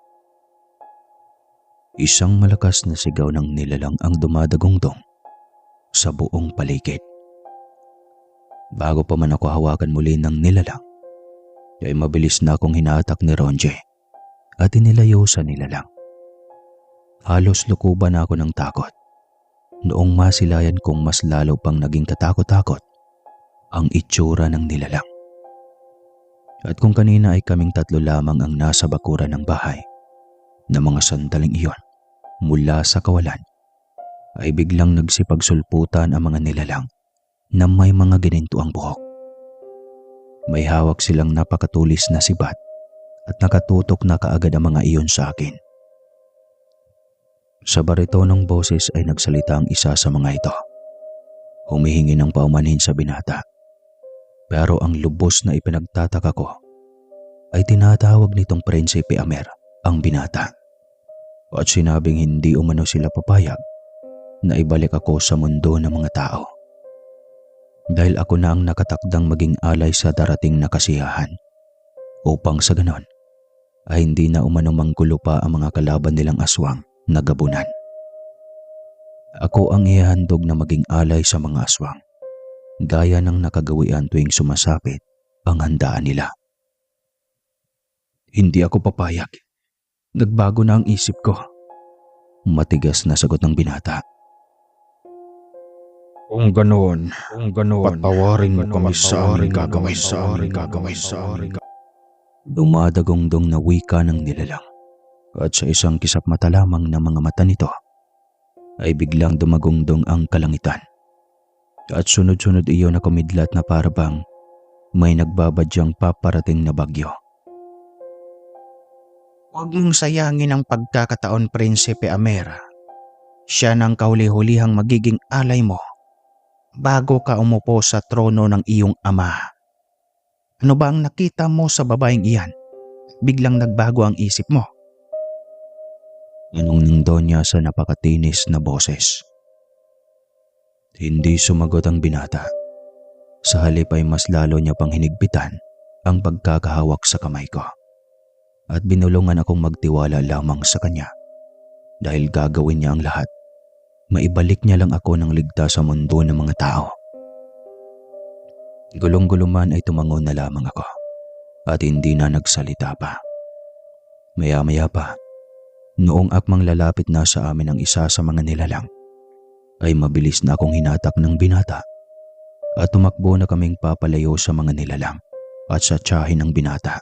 Isang malakas na sigaw ng nilalang ang dumadagongdong sa buong paligid. Bago pa man ako hawakan muli ng nilalang, ay mabilis na akong hinatak ni Ronje at inilayo sa nilalang. Halos lukuban ako ng takot noong masilayan kong mas lalo pang naging katakot-takot ang itsura ng nilalang. At kung kanina ay kaming tatlo lamang ang nasa bakuran ng bahay, na mga sandaling iyon mula sa kawalan, ay biglang nagsipagsulputan ang mga nilalang na may mga gininto ang buhok. May hawak silang napakatulis na sibat at nakatutok na kaagad ang mga iyon sa akin. Sa baritonong boses ay nagsalita ang isa sa mga ito. Humihingi ng paumanhin sa binata. Pero ang lubos na ipinagtataka ko ay tinatawag nitong Prinsipe Amer ang binata. At sinabing hindi umano sila papayag na ibalik ako sa mundo ng mga tao. Dahil ako na ang nakatakdang maging alay sa darating na kasiyahan. Upang sa ganon ay hindi na umano manggulo pa ang mga kalaban nilang aswang na gabunan. Ako ang ihahandog na maging alay sa mga aswang, gaya ng nakagawian tuwing sumasapit ang handaan nila. Hindi ako papayag. Nagbago na ang isip ko. Matigas na sagot ng binata. Kung ganoon, patawarin mo kami sa aming gagawin. Dumadagongdong na wika ng nilalang at sa isang kisap mata lamang na mga mata nito ay biglang dumagongdong ang kalangitan. At sunod-sunod iyon na kumidlat na parabang may nagbabadyang paparating na bagyo. Huwag mong sayangin ang pagkakataon, Prinsipe Amera. Siya ng kahuli-hulihang magiging alay mo bago ka umupo sa trono ng iyong ama. Ano ba ang nakita mo sa babaeng iyan? Biglang nagbago ang isip mo. Anong ng Donya sa napakatinis na boses. Hindi sumagot ang binata. Sa halip ay mas lalo niya pang hinigpitan ang pagkakahawak sa kamay ko. At binulungan akong magtiwala lamang sa kanya. Dahil gagawin niya ang lahat. Maibalik niya lang ako ng ligtas sa mundo ng mga tao. Gulong-guluman ay tumangon na lamang ako. At hindi na nagsalita pa. Maya-maya pa, noong akmang lalapit na sa amin ang isa sa mga nilalang, ay mabilis na akong hinatak ng binata at tumakbo na kaming papalayo sa mga nilalang at sa tiyahin ng binata.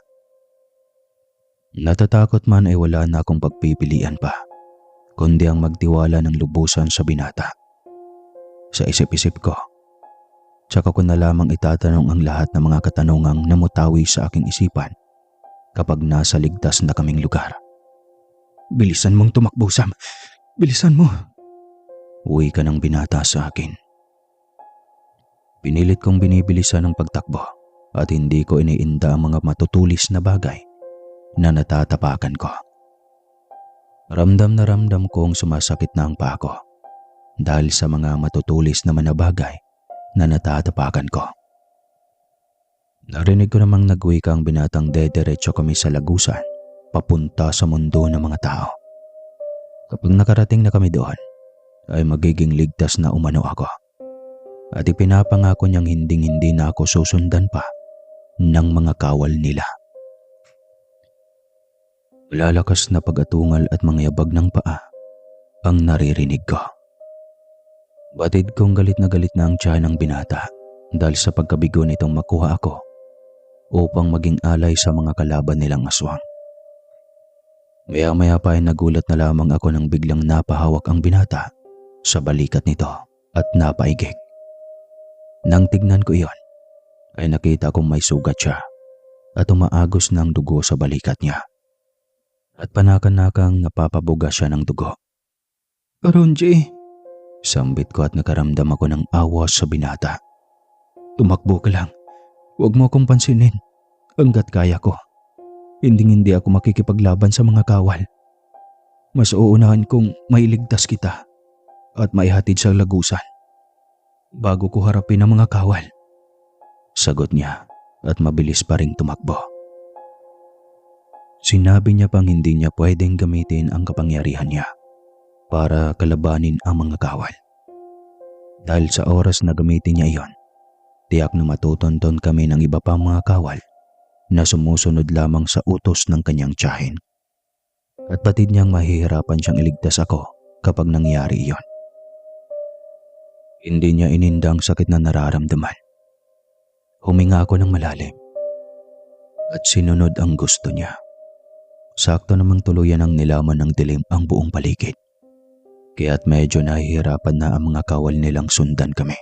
Natatakot man ay wala na akong pagpipilian pa, kundi ang magtiwala ng lubusan sa binata. Sa isip-isip ko, tsaka ko na lamang itatanong ang lahat ng mga katanungang namutawi sa aking isipan kapag nasa ligtas na kaming lugar. Bilisan mong tumakbo, Sam. Bilisan mo. Uwi ka ng binata sa akin. Pinilit kong binibilisan ang pagtakbo at hindi ko iniinda ang mga matutulis na bagay na natatapakan ko. Ramdam na ramdam kong sumasakit na ang paa ko dahil sa mga matutulis naman na bagay na natatapakan ko. Narinig ko namang nagwika ang binatang dediretso kami sa lagusan papunta sa mundo ng mga tao. Kapag nakarating na kami doon, ay magiging ligtas na umano ako. At ipinapangako niyang hinding-hindi na ako susundan pa ng mga kawal nila. Lalakas na pag-atungal at mga yabag ng paa ang naririnig ko. Batid kong galit na ang tiyan ng binata dahil sa pagkabigo nitong makuha ako upang maging alay sa mga kalaban nilang aswang. Maya-maya pa ay nagulat na lamang ako nang biglang napahawak ang binata sa balikat nito at napaigik. Nang tignan ko iyon, ay nakita kong may sugat siya at umaagos ng dugo sa balikat niya. At panakan-nakang napapabuga siya ng dugo. Ronji, Sambit ko at nakaramdam ako ng awa sa binata. tumakbo ka lang. Huwag mo akong pansinin hanggat kaya ko. Hindi ako makikipaglaban sa mga kawal. Mas uunahan kong mailigtas kita at maihatid sa lagusan bago ko harapin ang mga kawal. Sagot niya at mabilis pa ring tumakbo. Sinabi niya pang hindi niya pwedeng gamitin ang kapangyarihan niya para kalabanin ang mga kawal. Dahil sa oras na gamitin niya iyon, tiyak na matutunton kami ng iba pang mga kawal na sumusunod lamang sa utos ng kanyang tiyahin. At patid niyang mahihirapan siyang iligtas ako kapag nangyari iyon. Hindi niya inindang sakit na nararamdaman. Huminga ako ng malalim at sinunod ang gusto niya. Sakto namang tuluyan ang nilaman ng dilim ang buong paligid. Kaya't medyo nahihirapan na ang mga kawal nilang sundan kami.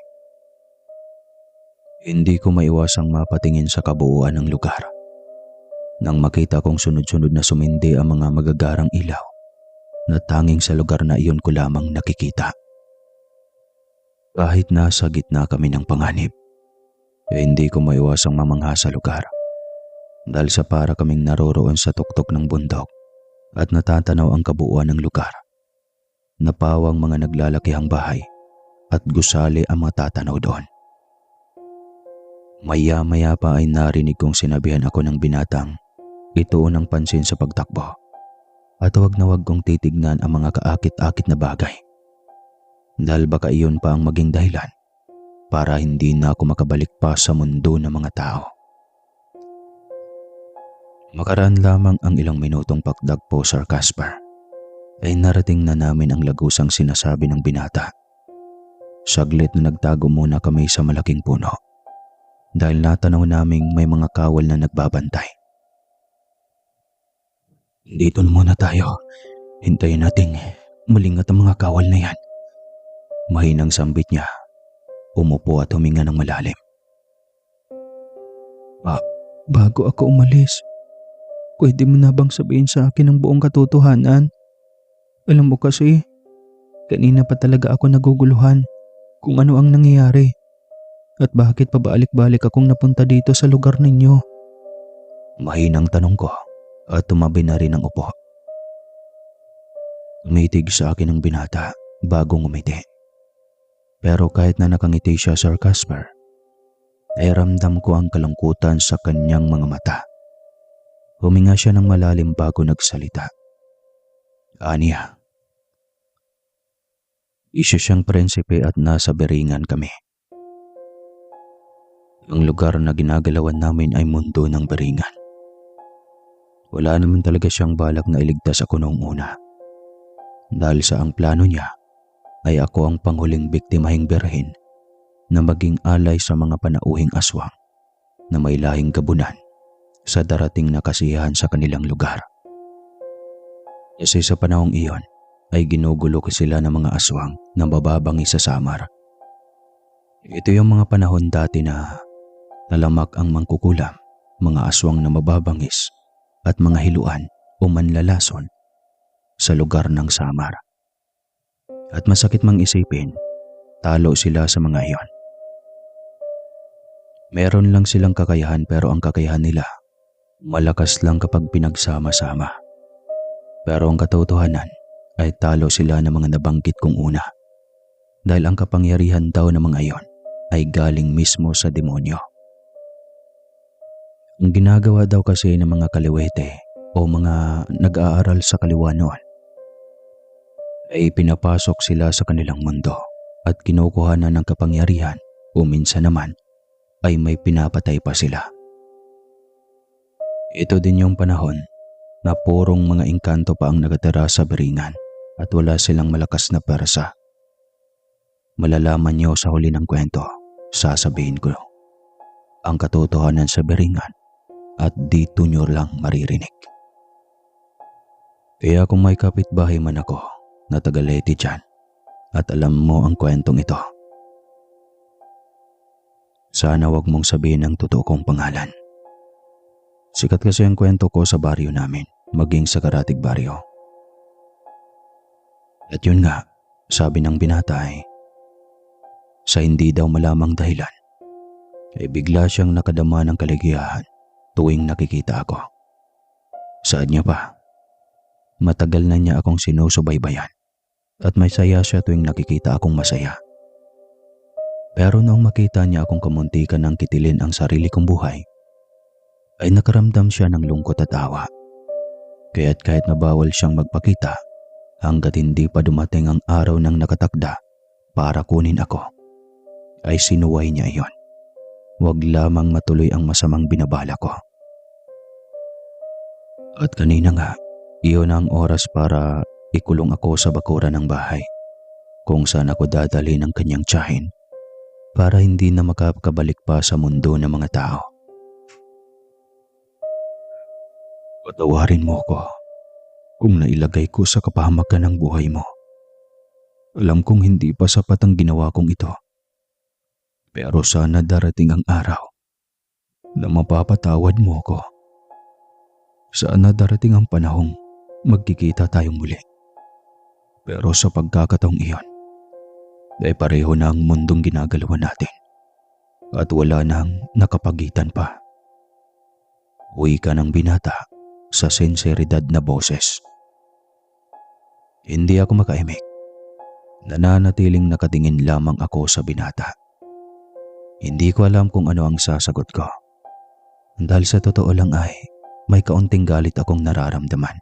Hindi ko maiwasang mapatingin sa kabuuan ng lugar. Nang makita kong sunod-sunod na sumindi ang mga magagarang ilaw na tanging sa lugar na iyon ko lamang nakikita. Kahit nasa gitna kami ng panganib, hindi ko maiwasang mamangha sa lugar. Dahil sa para kaming naroroon sa tuktok ng bundok at natatanaw ang kabuuan ng lugar. Napawang mga naglalakihang bahay at gusali ang matatanaw doon. Maya-maya pa ay narinig kong sinabihan ako ng binatang ituon ang pansin sa pagtakbo at huwag na huwag kong titignan ang mga kaakit-akit na bagay. Dahil baka iyon pa ang maging dahilan para hindi na ako makabalik pa sa mundo ng mga tao. Makaraan lamang ang ilang minutong pakdagpo, Sir Casper, ay narating na namin ang lagusang sinasabi ng binata. Saglit na nagtago muna kami sa malaking puno dahil natanaw naming may mga kawal na nagbabantay. Dito na muna tayo. Hintayin nating malingat ang mga kawal na yan. Mahinang sambit niya. Umupo at huminga ng malalim. Bago ako umalis, pwede mo na bang sabihin sa akin ang buong katotohanan? Alam mo kasi, kanina pa talaga ako naguguluhan kung ano ang nangyayari at bakit pabalik-balik akong napunta dito sa lugar ninyo. Mahinang tanong ko at tumabi na rin ang upo. Umitig sa akin ang binata bago ngumiti. Pero kahit na nakangiti siya, Sir Casper, ay ramdam ko ang kalungkutan sa kanyang mga mata. Huminga siya ng malalim bago nagsalita. Aniya, isa siyang prinsipe at nasa Beringan kami. Ang lugar na ginagalawan namin ay mundo ng Beringan. Wala naman talaga siyang balak na iligtas ako noong una. Dahil sa ang plano niya ay ako ang panghuling biktimahing birhen na maging alay sa mga panauhing aswang na may lahing gabunan sa darating na kasiyahan sa kanilang lugar. Kasi sa panahong iyon ay ginugulo ko sila ng mga aswang na mababangi sa Samar. Ito yung mga panahon dati na talamak ang mangkukulam, mga aswang na mababangis at mga hiluan o manlalason sa lugar ng Samar. At masakit mang isipin, talo sila sa mga iyon. Meron lang silang kakayahan pero ang kakayahan nila malakas lang kapag pinagsama-sama. Pero ang katotohanan ay talo sila ng mga nabanggit kong una. Dahil ang kapangyarihan daw ng mga iyon ay galing mismo sa demonyo. Ang ginagawa daw kasi ng mga kaliwete o mga nag-aaral sa kaliwa noon ay pinapasok sila sa kanilang mundo at kinukuhanan ng kapangyarihan o minsan naman ay may pinapatay pa sila. Ito din yung panahon na purong mga engkanto pa ang nakatira sa Beringan at wala silang malakas na persa. Malalaman niyo sa huli ng kwento, sasabihin ko ang katotohanan sa Beringan at dito niyo lang maririnig. Kaya kung may kapitbahay man ako na taga-Leyte dyan at alam mo ang kwentong ito, sana wag mong sabihin ang totoo kong pangalan. Sikat kasi ang kwento ko sa baryo namin, maging sa Karatig baryo. At yun nga, sabi ng binata ay, sa hindi daw malamang dahilan, ay bigla siyang nakadama ng kaligayahan tuwing nakikita ako. Saad niya pa, matagal na niya akong sinusubaybayan at may saya siya tuwing nakikita akong masaya. Pero noong makita niya akong kamuntikan ng kitilin ang sarili kong buhay, ay nakaramdam siya ng lungkot at awa. Kaya't kahit na bawal siyang magpakita hanggat hindi pa dumating ang araw ng nakatakda para kunin ako, ay sinuway niya iyon. Huwag lamang matuloy ang masamang binabala ko. At kanina nga, iyon ang oras para ikulong ako sa bakuran ng bahay kung saan ako dadali ng kanyang tiyahin para hindi na makakabalik pa sa mundo ng mga tao. Patawarin mo ko kung nailagay ko sa kapahamakan ng buhay mo. Alam kong hindi pa sapat ang ginawa kong ito. Pero sana darating ang araw na mapapatawad mo ko. Sana darating ang panahong magkikita tayong muli. Pero sa pagkakataong iyon, ay pareho na ang mundong ginagalawan natin at wala nang nakapagitan pa. Uwi ka ng binata sa sinseridad na boses. Hindi ako makaimik. Nananatiling nakatingin lamang ako sa binata. Hindi ko alam kung ano ang sasagot ko. Dahil sa totoo lang ay may kaunting galit akong nararamdaman.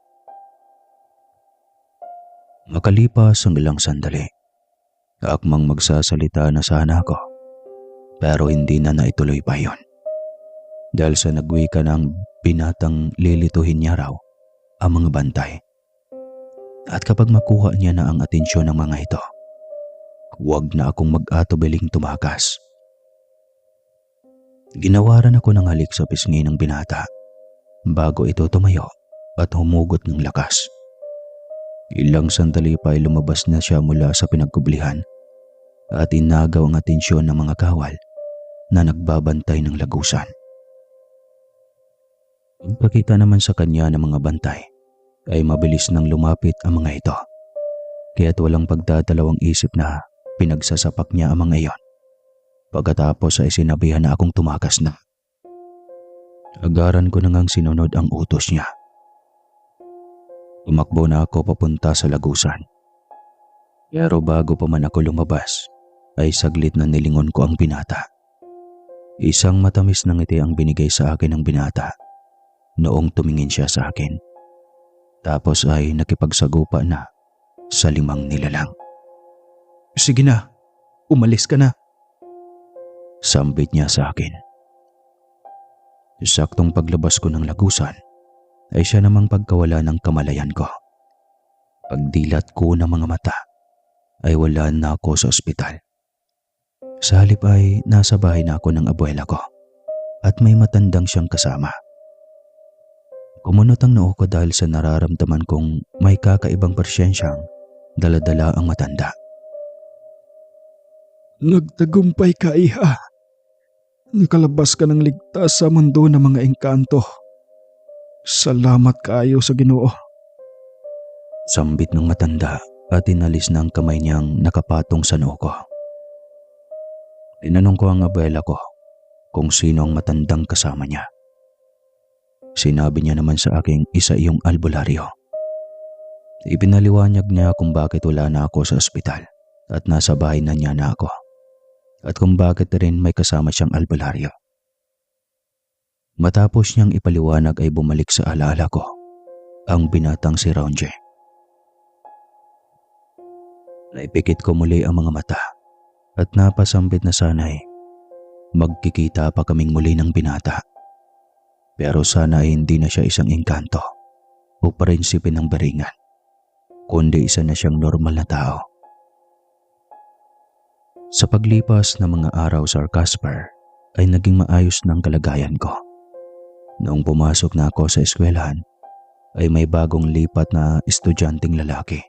Makalipas ang ilang sandali, akmang magsasalita na sana ako, pero hindi na naituloy pa yon. Dahil sa nagwika ng binatang lilituhin niya raw ang mga bantay. At kapag makuha niya na ang atensyon ng mga ito, huwag na akong mag-atubiling tumakas. Ginawaran ako ng halik sa pisngi ng binata bago ito tumayo at humugot ng lakas. Ilang sandali pa ay lumabas na siya mula sa pinagkublihan at inagaw ang atensyon ng mga kawal na nagbabantay ng lagusan. Pagkakita naman sa kanya ng mga bantay ay mabilis nang lumapit ang mga ito, kaya't walang pagdadalawang isip na pinagsasapak niya ang mga iyon. Pagkatapos ay sinabihan na akong tumakas na. Agaran ko na ngang sinunod ang utos niya. Tumakbo na ako papunta sa lagusan. Pero bago pa man ako lumabas, ay saglit na nilingon ko ang binata. Isang matamis na ngiti ang binigay sa akin ng binata noong tumingin siya sa akin. Tapos ay nakipagsagupa na sa 5 nilalang. "Sige na, umalis ka na," sambit niya sa akin. Saktong paglabas ko ng lagusan ay siya namang pagkawala ng kamalayan ko. Pagdilat ko ng mga mata ay wala na ako sa ospital. Sa halip ay nasa bahay na ako ng abuela ko at may matandang siyang kasama. Kumunot ang noo ko dahil sa nararamdaman kong may kakaibang persensyang daladala ang matanda. Nagtagumpay ka, iha. Nakalabas ka ng ligtas sa mundo ng mga engkanto. Salamat kaayo sa Ginoo. Sambit ng matanda at inalis na ang kamay niyang nakapatong sa noo ko. Tinanong ko ang abuela ko kung sino ang matandang kasama niya. Sinabi niya naman sa aking isa iyong albularyo. Ipinaliwanag niya kung bakit wala na ako sa ospital at nasa bahay na niya na ako, at kung bakit rin may kasama siyang albularyo. Matapos niyang ipaliwanag ay bumalik sa alaala ko ang binatang si Ronje. Naipikit ko muli ang mga mata at napasambit na sana'y magkikita pa kaming muli ng binata. Pero sana ay hindi na siya isang engkanto o prinsipe ng baringan, kundi isa na siyang normal na tao. Sa paglipas ng mga araw, Sir Casper, ay naging maayos ng kalagayan ko. Noong pumasok na ako sa eskwelahan, ay may bagong lipat na estudyanteng lalaki.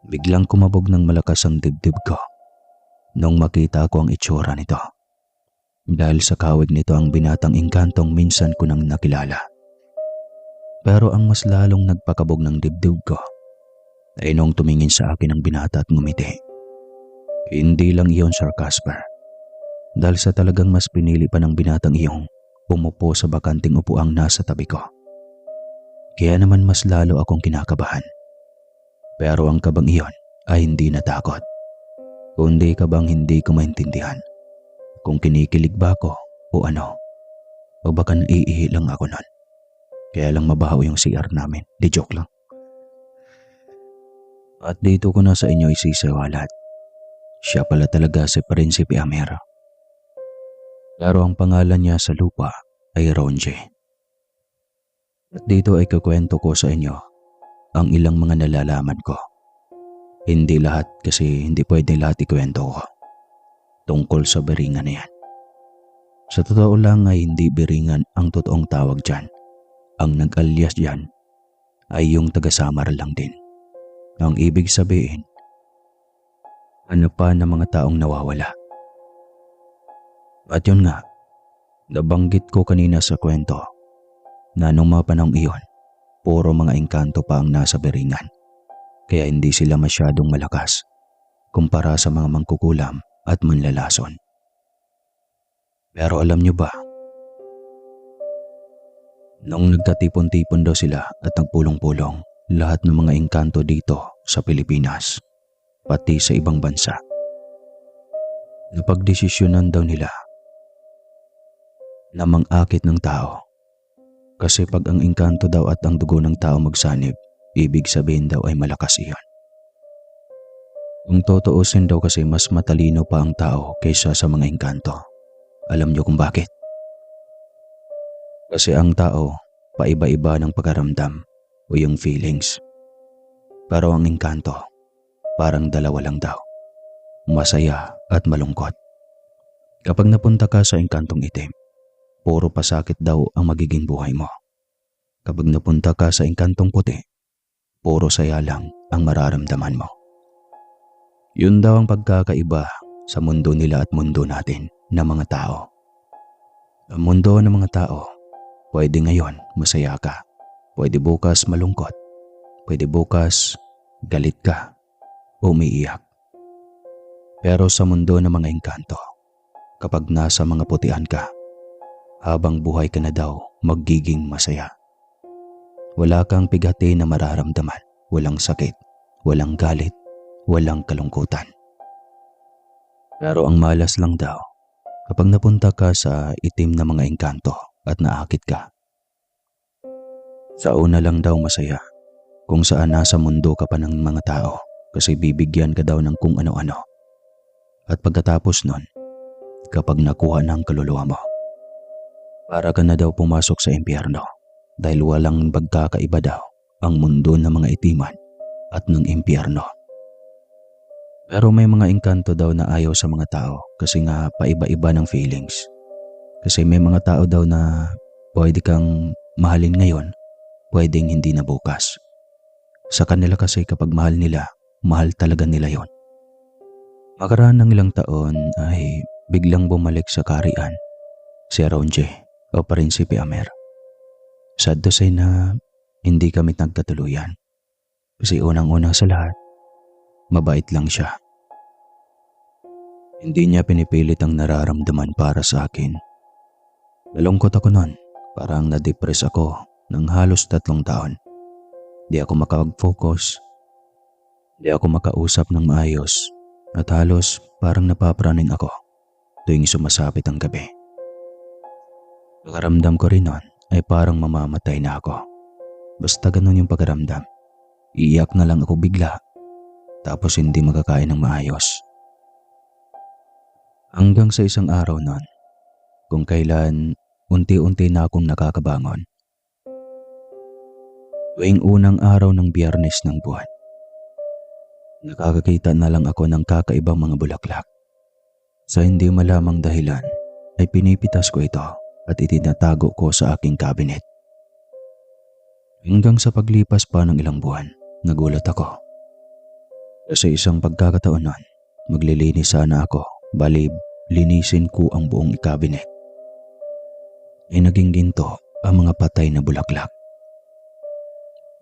Biglang kumabog ng malakas ang dibdib ko nung makita ko ang itsura nito. Dahil sa kawig nito ang binatang engkantong minsan ko nang nakilala. Pero ang mas lalong nagpakabog ng dibdib ko ay nung tumingin sa akin ang binata at ngumiti. Hindi lang iyon, Sir Casper, dahil sa talagang mas pinili pa ng binatang iyong umupo sa bakanting upuang nasa tabi ko. Kaya naman mas lalo akong kinakabahan. Pero ang kabang iyon ay hindi natakot, kundi kabang hindi ko maintindihan kung kinikilig ba ako o ano, o baka naiihi lang ako nun. Kaya lang mabaho yung CR namin, di joke lang. At dito ko na sa inyo isisiwalat. Siya pala talaga si Prinsipe Amir. Pero ang pangalan niya sa lupa ay Ronje. At dito ay kukwento ko sa inyo ang ilang mga nalalaman ko. Hindi lahat kasi hindi pwede lahat ikwento ko tungkol sa beringan na yan. Sa totoo lang ay hindi beringan ang totoong tawag dyan. Ang nag-alias dyan ay yung taga-Samar lang din. Ang ibig sabihin, ano pa ng mga taong nawawala. At yun nga, nabanggit ko kanina sa kwento na nung mga panahong iyon, puro mga engkanto pa ang nasa beringan. Kaya hindi sila masyadong malakas kumpara sa mga mangkukulam at manlalason. Pero alam nyo ba, nung nagkatipon-tipon daw sila at nagpulong-pulong lahat ng mga engkanto dito sa Pilipinas, pati sa ibang bansa, napagdesisyonan daw nila na mang-akit ng tao. Kasi pag ang engkanto daw at ang dugo ng tao magsanib, ibig sabihin daw ay malakas iyon. Kung totoosin daw kasi mas matalino pa ang tao kaysa sa mga engkanto. Alam niyo kung bakit? Kasi ang tao, paiba-iba ng pagkaramdam o yung feelings. Pero ang engkanto, parang dalawa lang daw. Masaya at malungkot. Kapag napunta ka sa engkantong itim, puro pasakit daw ang magiging buhay mo. Kapag napunta ka sa engkantong puti, puro saya lang ang mararamdaman mo. Yun daw ang pagkakaiba sa mundo nila at mundo natin na mga tao. Ang mundo ng mga tao, pwede ngayon masaya ka, pwede bukas malungkot, pwede bukas galit ka o umiiyak. Pero sa mundo ng mga engkanto, kapag nasa mga putian ka, habang buhay ka na daw magiging masaya. Wala kang pigati na mararamdaman, walang sakit, walang galit, walang kalungkutan. Pero ang malas lang daw, kapag napunta ka sa itim na mga engkanto at naakit ka. Sa una lang daw masaya, kung saan nasa mundo ka pa ng mga tao kasi bibigyan ka daw ng kung ano-ano. At pagkatapos nun, kapag nakuha ng kaluluwa mo, para ka na daw pumasok sa impyerno dahil walang pagkakaiba daw ang mundo ng mga itiman at ng impyerno. Pero may mga engkanto daw na ayaw sa mga tao kasi nga paiba-iba ng feelings. Kasi may mga tao daw na pwede kang mahalin ngayon, pwedeng hindi na bukas. Sa kanila kasi kapag mahal nila, mahal talaga nila yon. Makaraan ng ilang taon ay biglang bumalik sa kaharian si Aronje o Prinsipe Amer. Sad to say na hindi kami nagkatuluyan. Kasi unang-una sa lahat, mabait lang siya. Hindi niya pinipilit ang nararamdaman para sa akin. Nalungkot ako noon, parang na-depress ako ng halos 3 taon. Di ako makapag-focus, di ako makausap ng maayos at halos parang napapraning ako tuwing sumasapit ang gabi. Pakaramdam ko rin noon ay parang mamamatay na ako. Basta ganun yung pakaramdam. Iiyak na lang ako bigla tapos hindi makakain ng maayos. Hanggang sa isang araw noon, kung kailan unti-unti na akong nakakabangon. Tuwing unang araw ng Biyernes ng buwan, nakakakita na lang ako ng kakaibang mga bulaklak. Sa hindi malamang dahilan ay pinipitas ko ito at itinatago ko sa aking cabinet. Hanggang sa paglipas pa ng ilang buwan, nagulat ako. Sa isang pagkakataon nun, maglilinis sana ako, bali linisin ko ang buong cabinet. Ay naging ginto ang mga patay na bulaklak.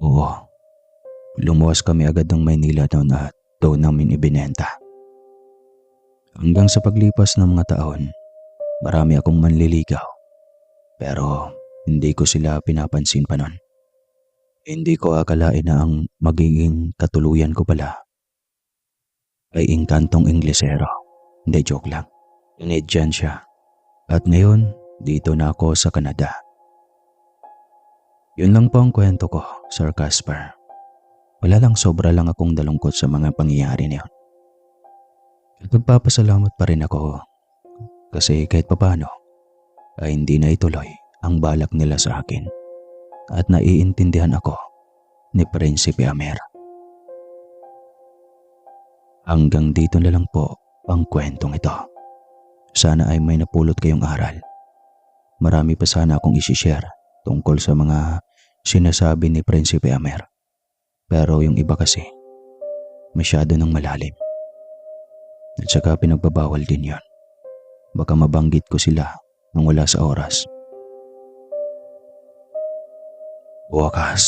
Oo, lumuwas kami agad ng Maynila noon at doon namin ibinenta. Hanggang sa paglipas ng mga taon, marami akong manliligaw. Pero hindi ko sila pinapansin pa noon. Hindi ko akalain na ang magiging katuluyan ko pala ay engkantong Inglesero. Hindi, joke lang. Canadian siya. At ngayon, dito na ako sa Canada. Yun lang po ang kwento ko, Sir Casper. Wala lang, sobra lang akong nalungkot sa mga pangyayari niyon. At magpapasalamat pa rin ako kasi kahit papano ay hindi na ituloy ang balak nila sa akin at naiintindihan ako ni Prinsipe Amer. Hanggang dito na lang po ang kwentong ito. Sana ay may napulot kayong aral. Marami pa sana akong isishare tungkol sa mga sinasabi ni Prinsipe Amer. Pero yung iba kasi, masyado nang malalim. At saka pinagbabawal din yon. Baka mabanggit ko sila nang wala sa oras. Wakas.